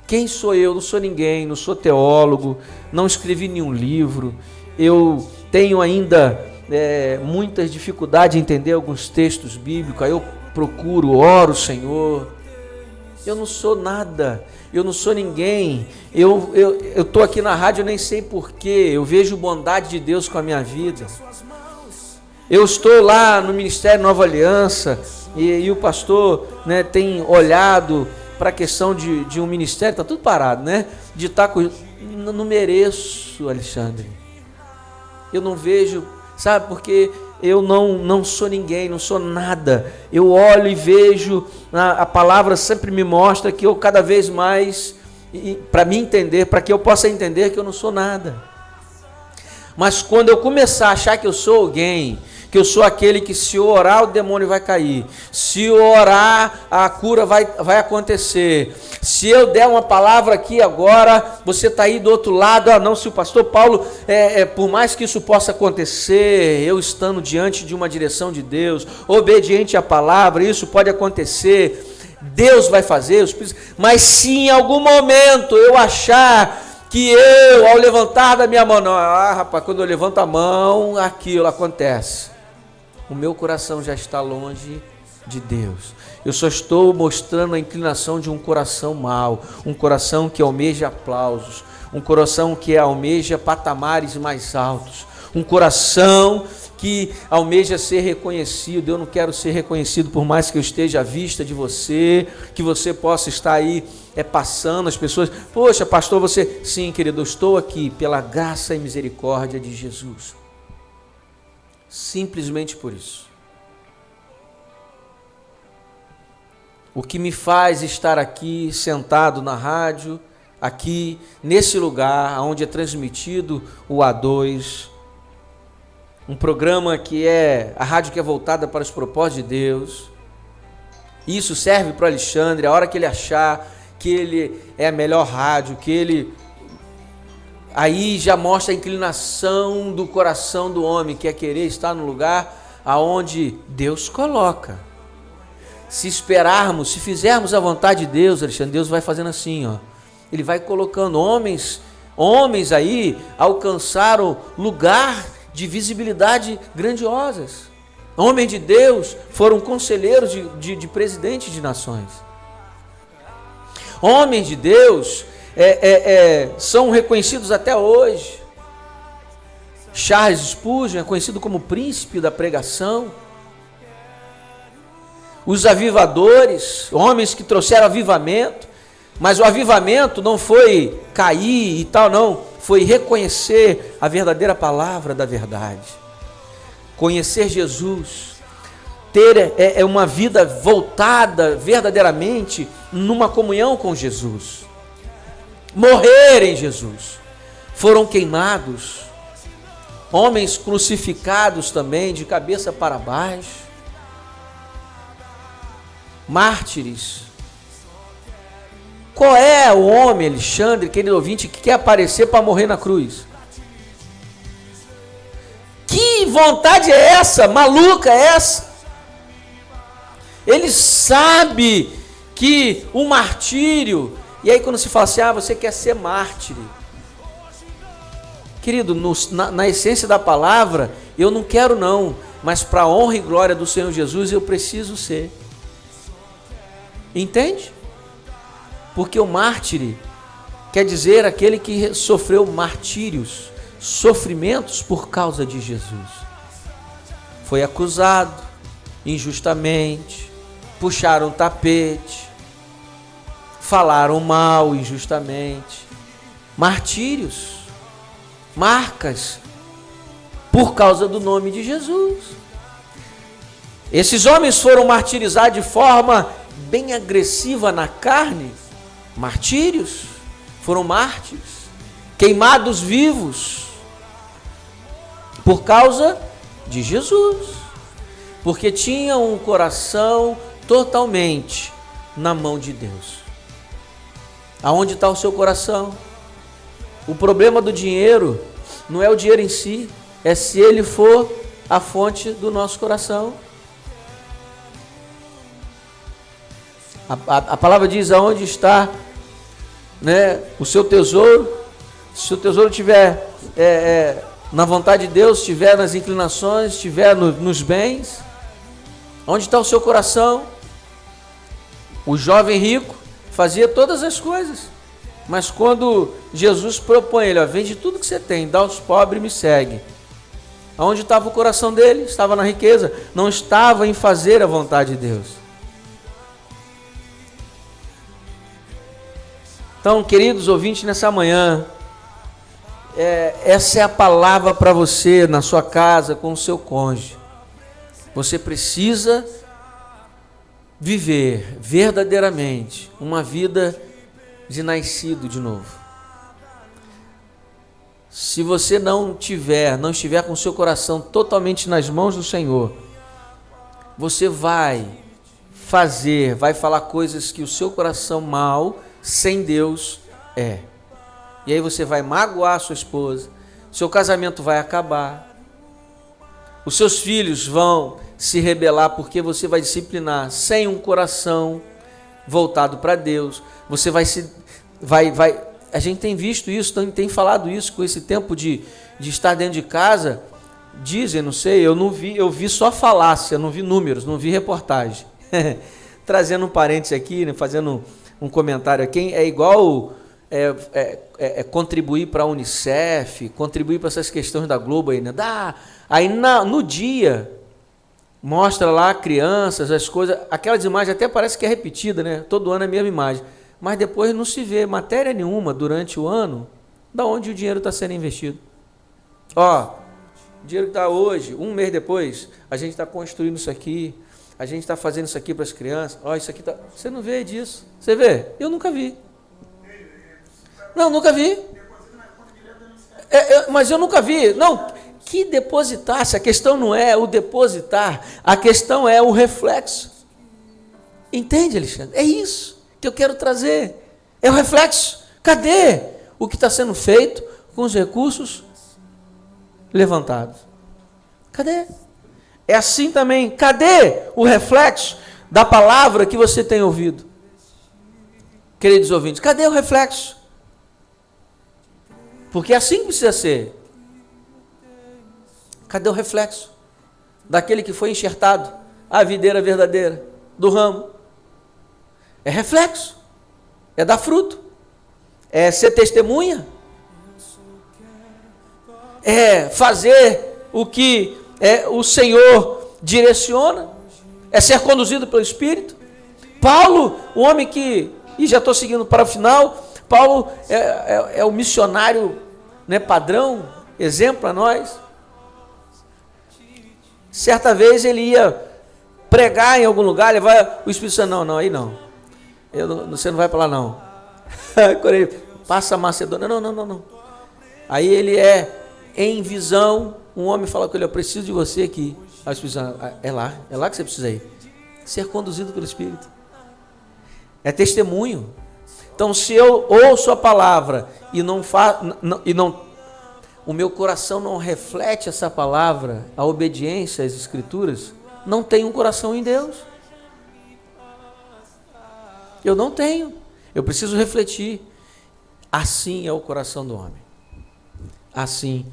Quem sou eu? Não sou ninguém, não sou teólogo, não escrevi nenhum livro, eu tenho ainda muitas dificuldades em entender alguns textos bíblicos, aí eu procuro, oro, Senhor. Eu não sou nada, eu não sou ninguém, eu estou aqui na rádio, eu nem sei porquê, eu vejo bondade de Deus com a minha vida. Eu estou lá no Ministério Nova Aliança e o pastor, né, tem olhado para a questão de um ministério, está tudo parado, né? De estar com... Não mereço, Alexandre. Eu não vejo, sabe, porque eu não sou ninguém, não sou nada. Eu olho e vejo, a palavra sempre me mostra que eu cada vez mais, para me entender, para que eu possa entender que eu não sou nada. Mas quando eu começar a achar que eu sou alguém, que eu sou aquele que se eu orar o demônio vai cair, se eu orar a cura vai acontecer, se eu der uma palavra aqui agora, você está aí do outro lado, não, se o pastor Paulo, por mais que isso possa acontecer, eu estando diante de uma direção de Deus, obediente à palavra, isso pode acontecer, Deus vai fazer, mas se em algum momento eu achar que eu, ao levantar da minha mão, não, rapaz, quando eu levanto a mão, aquilo acontece. O meu coração já está longe de Deus. Eu só estou mostrando a inclinação de um coração mau, um coração que almeja aplausos, um coração que almeja patamares mais altos, um coração que almeja ser reconhecido. Eu não quero ser reconhecido por mais que eu esteja à vista de você, que você possa estar aí passando as pessoas. Poxa, pastor, você... Sim, querido, eu estou aqui pela graça e misericórdia de Jesus. Simplesmente por isso. O que me faz estar aqui sentado na rádio, aqui nesse lugar onde é transmitido o A2, um programa que a rádio que é voltada para os propósitos de Deus. Isso serve para o Alexandre, a hora que ele achar que ele é a melhor rádio, que ele... Aí já mostra a inclinação do coração do homem, que é querer estar no lugar aonde Deus coloca. Se esperarmos, se fizermos a vontade de Deus, Alexandre, Deus vai fazendo assim, ó. Ele vai colocando homens aí alcançaram lugar de visibilidade grandiosas. Homens de Deus foram conselheiros de presidentes de nações. Homens de Deus são reconhecidos até hoje. Charles Spurgeon é conhecido como príncipe da pregação. Os avivadores, homens que trouxeram avivamento, mas o avivamento não foi cair e tal, não, foi reconhecer a verdadeira palavra da verdade, conhecer Jesus, ter uma vida voltada verdadeiramente numa comunhão com Jesus, morrer em Jesus, foram queimados, homens crucificados também, de cabeça para baixo, mártires. Qual é o homem, Alexandre, querido ouvinte, que quer aparecer para morrer na cruz? Que vontade é essa? Maluca é essa? Ele sabe que o martírio... E aí quando se fala assim, você quer ser mártir. Querido, na essência da palavra, eu não quero não, mas para a honra e glória do Senhor Jesus eu preciso ser. Entende? Porque o mártir quer dizer aquele que sofreu martírios, sofrimentos por causa de Jesus. Foi acusado injustamente, puxaram o tapete, falaram mal injustamente. Martírios, marcas, por causa do nome de Jesus. Esses homens foram martirizados de forma bem agressiva na carne, martírios, foram mártires, queimados vivos, Por causa de Jesus. Porque tinha um coração totalmente na mão de Deus. Aonde está o seu coração? O problema do dinheiro não é o dinheiro em si, é se ele for a fonte do nosso coração. A palavra diz: aonde está, né, o seu tesouro. Se o tesouro estiver na vontade de Deus, estiver nas inclinações, estiver nos bens, onde está o seu coração? O jovem rico fazia todas as coisas, mas quando Jesus propõe ele: vende tudo que você tem, dá aos pobres e me segue. Aonde estava o coração dele? Estava na riqueza, não estava em fazer a vontade de Deus. Então, queridos ouvintes, nessa manhã, essa é a palavra para você, na sua casa, com o seu cônjuge. Você precisa viver verdadeiramente uma vida de nascido de novo. Se você não estiver com o seu coração totalmente nas mãos do Senhor, você vai falar coisas que o seu coração mau, sem Deus, é. E aí você vai magoar a sua esposa, seu casamento vai acabar, os seus filhos vão se rebelar porque você vai disciplinar sem um coração voltado para Deus. Você a gente tem visto isso, tem falado isso com esse tempo de estar dentro de casa. Dizem, não sei, eu vi só falácia, não vi números, não vi reportagem. Trazendo um parênteses aqui, né, fazendo um comentário aqui, é igual contribuir para a Unicef, contribuir para essas questões da Globo aí, né? No dia, mostra lá crianças, as coisas, aquelas imagens até parece que é repetida, né? Todo ano é a mesma imagem, mas depois não se vê matéria nenhuma durante o ano da onde o dinheiro está sendo investido. O dinheiro que está hoje, um mês depois, a gente está construindo isso aqui, a gente está fazendo isso aqui para as crianças. Isso aqui tá. Você não vê disso? Você vê? Eu nunca vi. Não, nunca vi. Mas eu nunca vi. Não, que depositasse. A questão não é o depositar, a questão é o reflexo. Entende, Alexandre? É isso que eu quero trazer. É o reflexo. Cadê o que está sendo feito com os recursos levantados? Cadê? É assim também. Cadê o reflexo da palavra que você tem ouvido? Queridos ouvintes, cadê o reflexo? Porque é assim que precisa ser. Cadê o reflexo daquele que foi enxertado, a videira verdadeira, do ramo? É reflexo, é dar fruto, é ser testemunha, é fazer o que o Senhor direciona, é ser conduzido pelo Espírito. Paulo, o homem que, e já estou seguindo para o final, Paulo é o missionário, né, padrão, exemplo a nós. Certa vez ele ia pregar em algum lugar, levar o Espírito Santo, não, aí não. Você não vai para lá não. Quando ele passa a Macedônia, não. Aí ele em visão, um homem fala com ele: eu preciso de você aqui. Aí o Espírito Santo, é lá que você precisa ir. Ser conduzido pelo Espírito. É testemunho. Então, se eu ouço a palavra e o meu coração não reflete essa palavra, a obediência às Escrituras, não tenho um coração em Deus. Eu não tenho. Eu preciso refletir. Assim é o coração do homem. Assim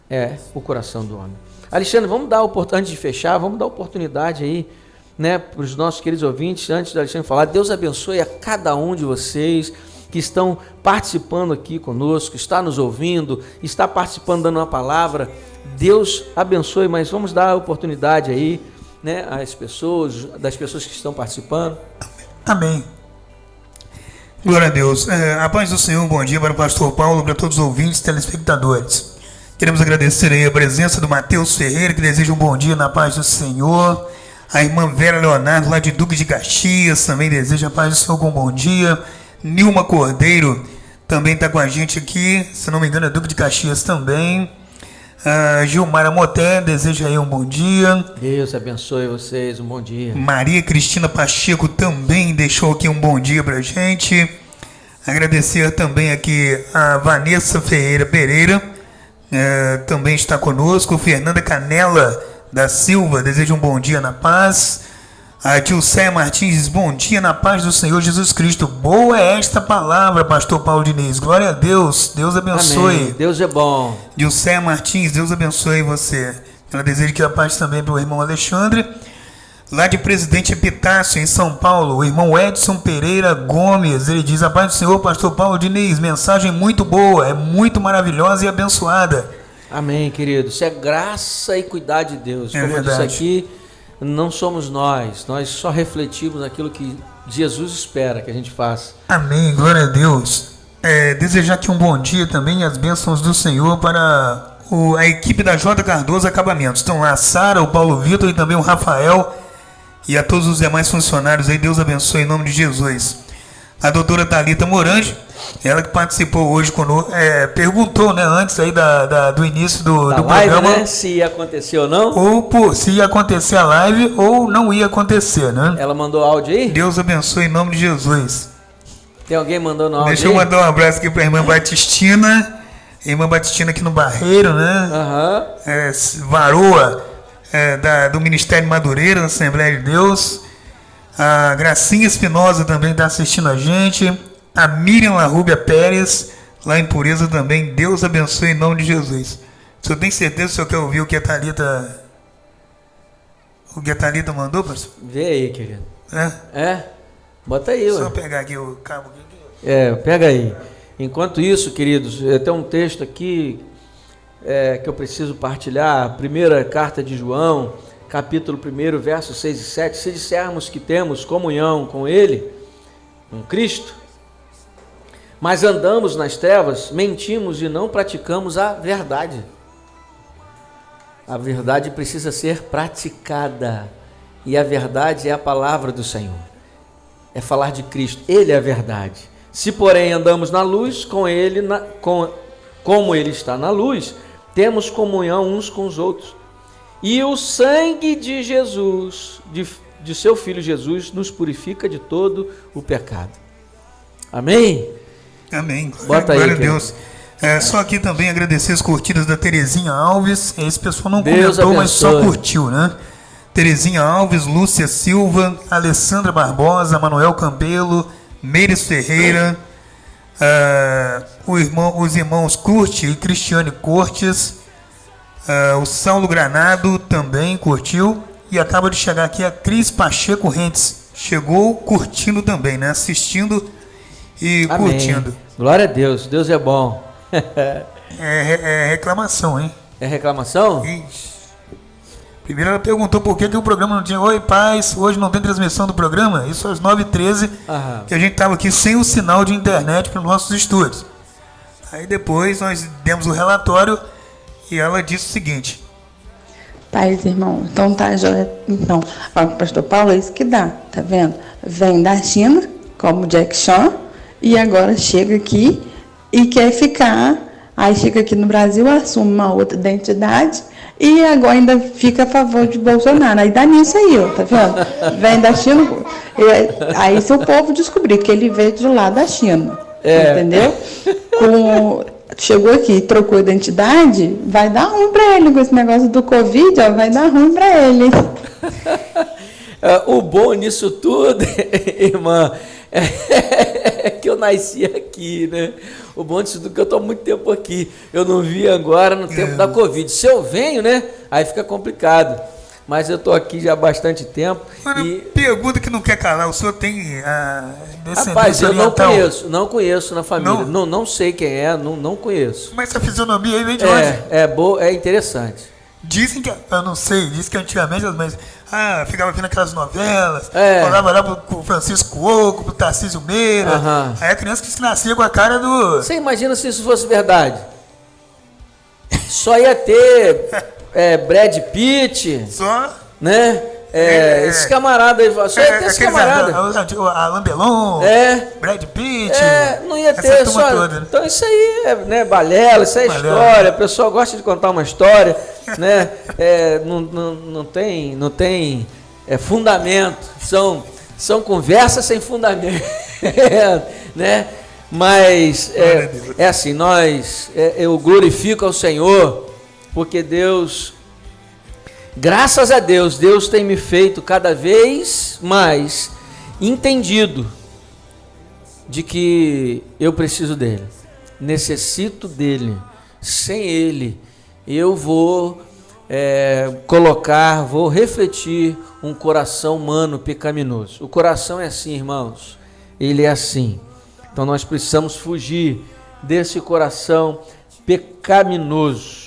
é o coração do homem. Alexandre, vamos dar antes de fechar, vamos dar oportunidade aí, né, para os nossos queridos ouvintes, antes de Alexandre falar. Deus abençoe a cada um de vocês que estão participando aqui conosco, está nos ouvindo, está participando, dando uma palavra. Deus abençoe, mas vamos dar a oportunidade aí, né, das pessoas que estão participando. Amém. Glória a Deus. A paz do Senhor, bom dia para o pastor Paulo, para todos os ouvintes e telespectadores. Queremos agradecer aí a presença do Matheus Ferreira, que deseja um bom dia na paz do Senhor. A irmã Vera Leonardo, lá de Duque de Caxias, também deseja a paz do Senhor com um bom dia. Nilma Cordeiro também está com a gente aqui, se não me engano é Duque de Caxias também. Gilmara Moté deseja aí um bom dia. Deus abençoe vocês, um bom dia. Maria Cristina Pacheco também deixou aqui um bom dia pra gente. Agradecer também aqui a Vanessa Ferreira Pereira, também está conosco. Fernanda Canela da Silva deseja um bom dia na paz. A Dilceia Martins diz, bom dia na paz do Senhor Jesus Cristo. Boa é esta palavra, pastor Paulo Diniz. Glória a Deus, Deus abençoe. Amém. Deus é bom. Dilceia Martins, Deus abençoe você. Ela deseja que a paz também para o irmão Alexandre. Lá de Presidente Epitácio, em São Paulo, o irmão Edson Pereira Gomes, ele diz, a paz do Senhor, pastor Paulo Diniz, mensagem muito boa, é muito maravilhosa e abençoada. Amém, querido. Isso é graça e cuidado de Deus. É Como verdade. eu disse aqui, não somos nós só refletimos aquilo que Jesus espera que a gente faça. Amém, glória a Deus. Desejar aqui um bom dia também e as bênçãos do Senhor para a equipe da J. Cardoso Acabamentos. Estão lá a Sara, o Paulo Vitor e também o Rafael e a todos os demais funcionários aí. Deus abençoe em nome de Jesus. A doutora Thalita Morange, ela que participou hoje conosco, perguntou, né, antes aí do início do live, programa, né? Se ia acontecer ou não. ou se ia acontecer a live ou não ia acontecer, né? Ela mandou áudio aí? Deus abençoe em nome de Jesus. Tem alguém mandando áudio Deixa eu mandar um abraço aqui para a irmã Batistina. Irmã Batistina aqui no Barreiro, né? Aham. Varoa do Ministério Madureira, na Assembleia de Deus. A Gracinha Espinosa também está assistindo a gente. A Miriam Larrúbia Pérez, lá em Pureza também. Deus abençoe em nome de Jesus. O senhor tem certeza que o senhor quer ouvir o que a Thalita mandou, pastor? Vê aí, querido. É? Bota aí, Só ué. pegar aqui o cabo. Pega aí. Enquanto isso, queridos, tem um texto aqui que eu preciso partilhar. A primeira carta de João, capítulo 1, versos 6 e 7. Se dissermos que temos comunhão com Ele, com Cristo, mas andamos nas trevas, mentimos e não praticamos a verdade. A verdade precisa ser praticada. E a verdade é a palavra do Senhor. É falar de Cristo. Ele é a verdade. Se, porém, andamos na luz, com Ele, como Ele está na luz, temos comunhão uns com os outros. E o sangue de Jesus, de seu Filho Jesus, nos purifica de todo o pecado. Amém? Amém. Bota aí, glória a querido. Deus. Só aqui também agradecer as curtidas da Terezinha Alves. Esse pessoal não Deus comentou, mas só abençoe. curtiu, né? Terezinha Alves, Lúcia Silva, Alessandra Barbosa, Manuel Campelo, Meires Ferreira, os irmãos Curti e Cristiane Cortes, o Saulo Granado também curtiu, e acaba de chegar aqui a Cris Pacheco Rentes. Chegou curtindo também, né? Assistindo e Amém. curtindo. Glória a Deus. Deus é bom. É reclamação, hein? É reclamação? Ixi. Primeiro ela perguntou por que o programa não tinha. Oi, paz, hoje não tem transmissão do programa? Isso às 9h13, Aham. que a gente estava aqui sem o sinal de internet para os nossos estúdios. Aí depois nós demos o relatório e ela disse o seguinte. Paz, irmão. Então tá, joia. Então, ó, pastor Paulo, é isso que dá, tá vendo? Vem da China, como Jack Chan, e agora chega aqui e quer ficar. Aí chega aqui no Brasil, assume uma outra identidade e agora ainda fica a favor de Bolsonaro. Aí dá nisso aí, ó, tá vendo? Vem da China. Aí se o povo descobrir que ele veio de lá da China, entendeu? Chegou aqui e trocou identidade, vai dar ruim pra ele com esse negócio do Covid, ó, vai dar ruim pra ele. O bom nisso tudo, irmã, é que eu nasci aqui, né? O bom disso tudo é que eu estou há muito tempo aqui. Eu não vi agora no tempo da Covid. Se eu venho, né? Aí fica complicado. Mas eu estou aqui já há bastante tempo. Mano, pergunta que não quer calar. O senhor tem descendência Rapaz, eu oriental? não conheço na família. Não sei quem é, não conheço. Mas essa fisionomia aí vem de onde? É interessante. Dizem que, eu não sei, dizem que antigamente as mães ficava vendo aquelas novelas, É. falava lá pro Francisco Oco, pro Tarcísio Meira. Aham. Aí a criança que se nascia com a cara do. Você imagina se isso fosse verdade? Só ia ter Brad Pitt, Só. né? Esse camarada aí, só ia ter esse camarada. Alain Delon, Brad Pitt. Não ia ter só. Toda, né? Então isso aí é, né, balela, isso é história. O pessoal gosta de contar uma história, né? Não tem fundamento. São conversas sem fundamento, né? Mas é assim, eu glorifico ao Senhor, porque Deus, graças a Deus, Deus tem me feito cada vez mais entendido de que eu preciso dele, necessito dele. Sem ele, eu vou vou refletir um coração humano pecaminoso. O coração é assim, irmãos, ele é assim. Então nós precisamos fugir desse coração pecaminoso.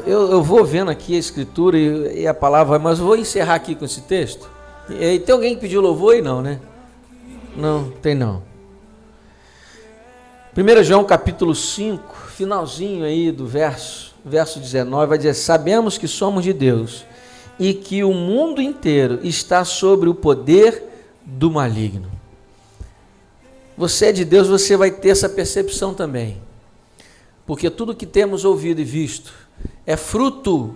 Eu vou vendo aqui a escritura e a palavra, mas eu vou encerrar aqui com esse texto. E tem alguém que pediu louvor aí? Não, né? Não, tem não. 1 João capítulo 5, finalzinho aí do verso 19, vai dizer: sabemos que somos de Deus e que o mundo inteiro está sobre o poder do maligno. Você é de Deus, você vai ter essa percepção também. Porque tudo que temos ouvido e visto é fruto,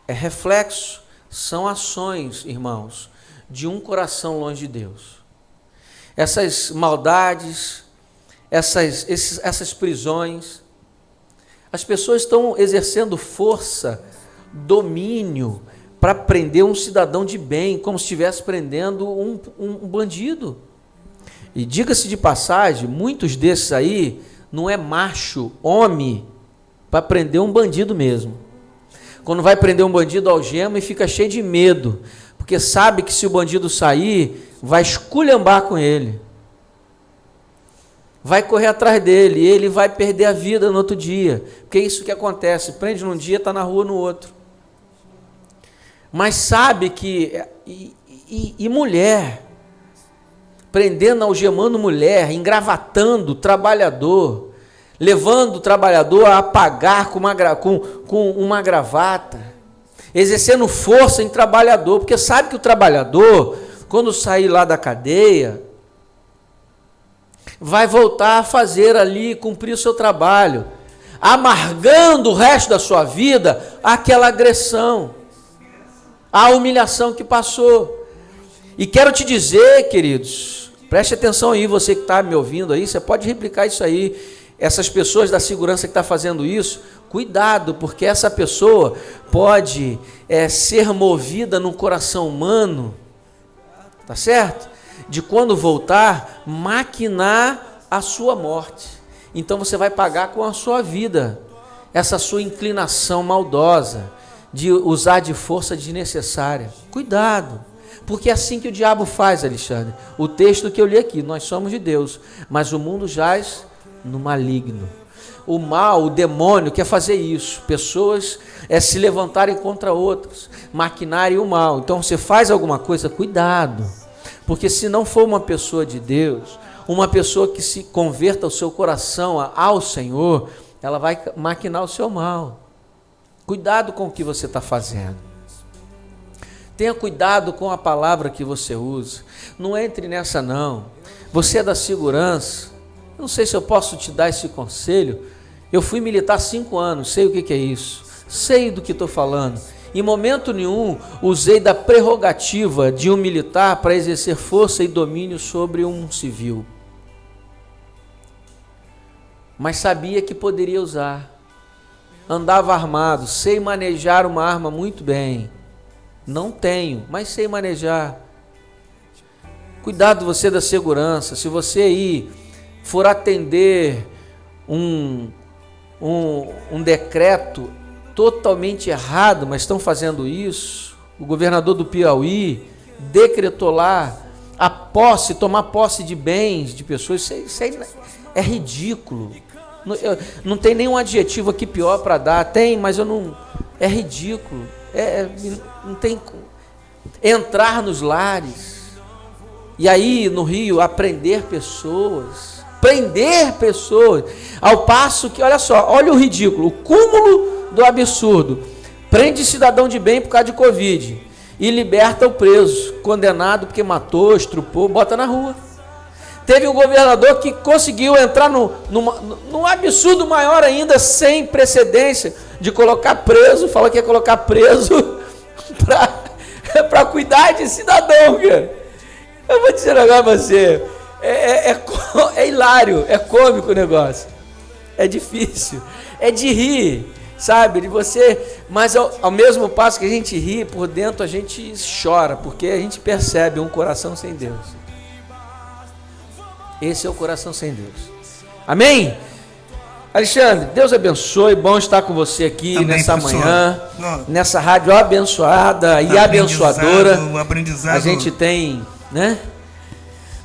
é reflexo, são ações, irmãos, de um coração longe de Deus. Essas maldades, essas prisões, as pessoas estão exercendo força, domínio, para prender um cidadão de bem, como se estivesse prendendo um bandido. E diga-se de passagem, muitos desses aí não é macho, homem, para prender um bandido mesmo. Quando vai prender um bandido, algema e fica cheio de medo, porque sabe que se o bandido sair, vai esculhambar com ele, vai correr atrás dele, e ele vai perder a vida no outro dia, porque é isso que acontece, prende num dia, está na rua no outro. Mas sabe que, e mulher, prendendo, algemando mulher, engravatando trabalhador, levando o trabalhador a pagar com uma gravata, exercendo força em trabalhador, porque sabe que o trabalhador, quando sair lá da cadeia, vai voltar a fazer ali, cumprir o seu trabalho, amargando o resto da sua vida aquela agressão, a humilhação que passou. E quero te dizer, queridos, preste atenção aí, você que está me ouvindo aí, você pode replicar isso aí, essas pessoas da segurança que estão fazendo isso, cuidado, porque essa pessoa pode ser movida no coração humano, tá certo? De quando voltar, maquinar a sua morte. Então você vai pagar com a sua vida, essa sua inclinação maldosa, de usar de força desnecessária. Cuidado. Porque é assim que o diabo faz, Alexandre. O texto que eu li aqui, nós somos de Deus, mas o mundo jaz no maligno. O mal, o demônio quer fazer isso. Pessoas se levantarem contra outras, maquinarem o mal. Então você faz alguma coisa, cuidado. Porque se não for uma pessoa de Deus, uma pessoa que se converta o seu coração ao Senhor, ela vai maquinar o seu mal. Cuidado com o que você está fazendo. Tenha cuidado com a palavra que você usa. Não entre nessa não. Você é da segurança. Não sei se eu posso te dar esse conselho. Eu fui militar 5 anos, sei o que é isso. Sei do que estou falando. Em momento nenhum usei da prerrogativa de um militar para exercer força e domínio sobre um civil. Mas sabia que poderia usar. Andava armado, sei manejar uma arma muito bem. Não tenho, mas sei manejar. Cuidado você da segurança. Se você aí for atender um decreto totalmente errado, mas estão fazendo isso, o governador do Piauí decretou lá a posse, tomar posse de bens de pessoas, isso aí é ridículo. Não tem nenhum adjetivo aqui pior para dar, tem, mas eu não, é ridículo. Não tem entrar nos lares e aí no Rio prender pessoas, ao passo que, olha só, olha o ridículo, o cúmulo do absurdo. Prende cidadão de bem por causa de Covid e liberta o preso, condenado porque matou, estrupou, bota na rua. Teve um governador que conseguiu entrar num absurdo maior ainda, sem precedência, de colocar preso, falou que ia colocar preso para cuidar de cidadão, cara. Eu vou dizer agora pra você, é hilário, é cômico o negócio, é difícil, é de rir, sabe, de você, mas ao mesmo passo que a gente ri, por dentro a gente chora, porque a gente percebe um coração sem Deus. Esse é o coração sem Deus. Amém? Alexandre, Deus abençoe, bom estar com você aqui. Amém, nessa professor. Manhã, nessa rádio abençoada e abençoadora. A gente tem, né?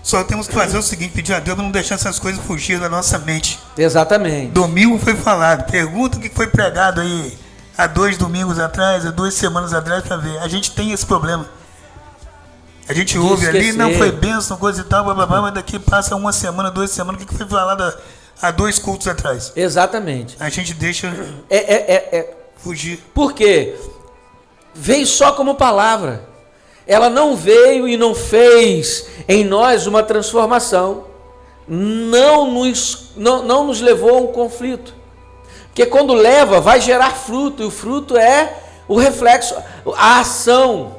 Só temos que fazer o seguinte, pedir a Deus para não deixar essas coisas fugir da nossa mente. Exatamente. Domingo foi falado, pergunta o que foi pregado aí há 2 domingos atrás, há 2 semanas atrás, para ver. A gente tem esse problema. A gente ouve ali, não foi bênção, coisa e tal, blá, blá, blá, mas daqui passa 1 semana, 2 semanas, o que foi falado há 2 cultos atrás. Exatamente. A gente deixa fugir. Por quê? Veio só como palavra. Ela não veio e não fez em nós uma transformação. Não nos levou a um conflito. Porque quando leva, vai gerar fruto. E o fruto é o reflexo, a ação.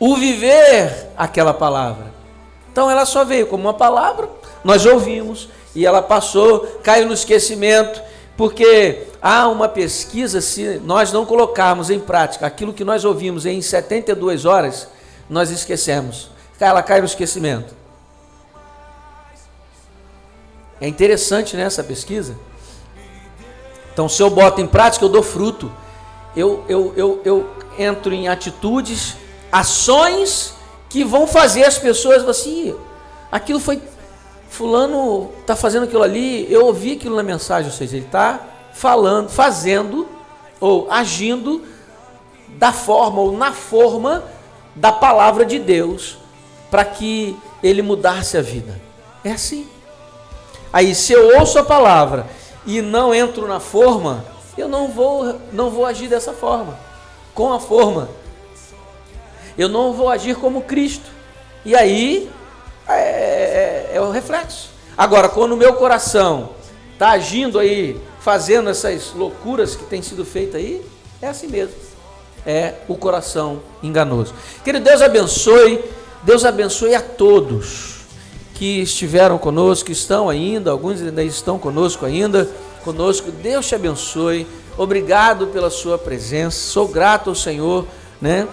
O viver aquela palavra. Então ela só veio como uma palavra, nós ouvimos, e ela passou, caiu no esquecimento, porque há uma pesquisa, se nós não colocarmos em prática aquilo que nós ouvimos em 72 horas, nós esquecemos. Ela cai no esquecimento. É interessante, né, essa pesquisa? Então, se eu boto em prática, eu dou fruto. Eu entro em atitudes, ações que vão fazer as pessoas assim, aquilo foi, fulano está fazendo aquilo ali, eu ouvi aquilo na mensagem, ou seja, ele está falando, fazendo ou agindo da forma ou na forma da palavra de Deus para que ele mudasse a vida. É assim. Aí se eu ouço a palavra e não entro na forma, eu não vou agir dessa forma, com a forma. Eu não vou agir como Cristo. E aí é o reflexo. Agora, quando o meu coração está agindo aí, fazendo essas loucuras que tem sido feitas aí, é assim mesmo. É o coração enganoso. Querido, Deus abençoe a todos que estiveram conosco, que estão ainda, alguns ainda estão conosco. Deus te abençoe. Obrigado pela sua presença. Sou grato ao Senhor, né?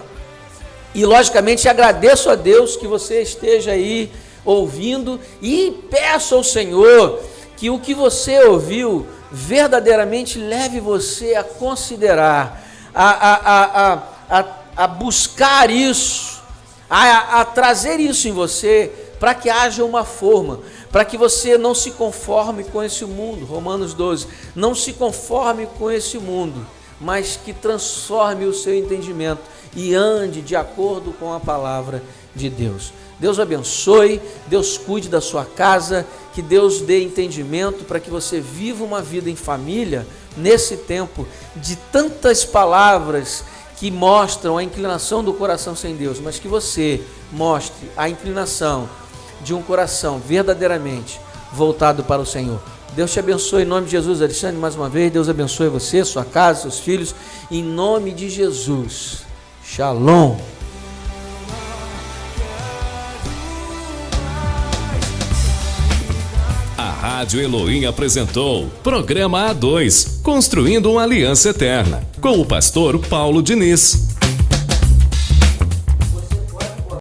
E logicamente agradeço a Deus que você esteja aí ouvindo e peço ao Senhor que o que você ouviu verdadeiramente leve você a considerar, a buscar isso, a trazer isso em você, para que haja uma forma, para que você não se conforme com esse mundo. Romanos 12, não se conforme com esse mundo, mas que transforme o seu entendimento e ande de acordo com a palavra de Deus. Deus abençoe, Deus cuide da sua casa, que Deus dê entendimento para que você viva uma vida em família nesse tempo de tantas palavras que mostram a inclinação do coração sem Deus, mas que você mostre a inclinação de um coração verdadeiramente voltado para o Senhor. Deus te abençoe em nome de Jesus. Alexandre, mais uma vez, Deus abençoe você, sua casa, seus filhos, em nome de Jesus. Shalom. A Rádio Elohim apresentou Programa A2, Construindo uma Aliança Eterna, com o pastor Paulo Diniz.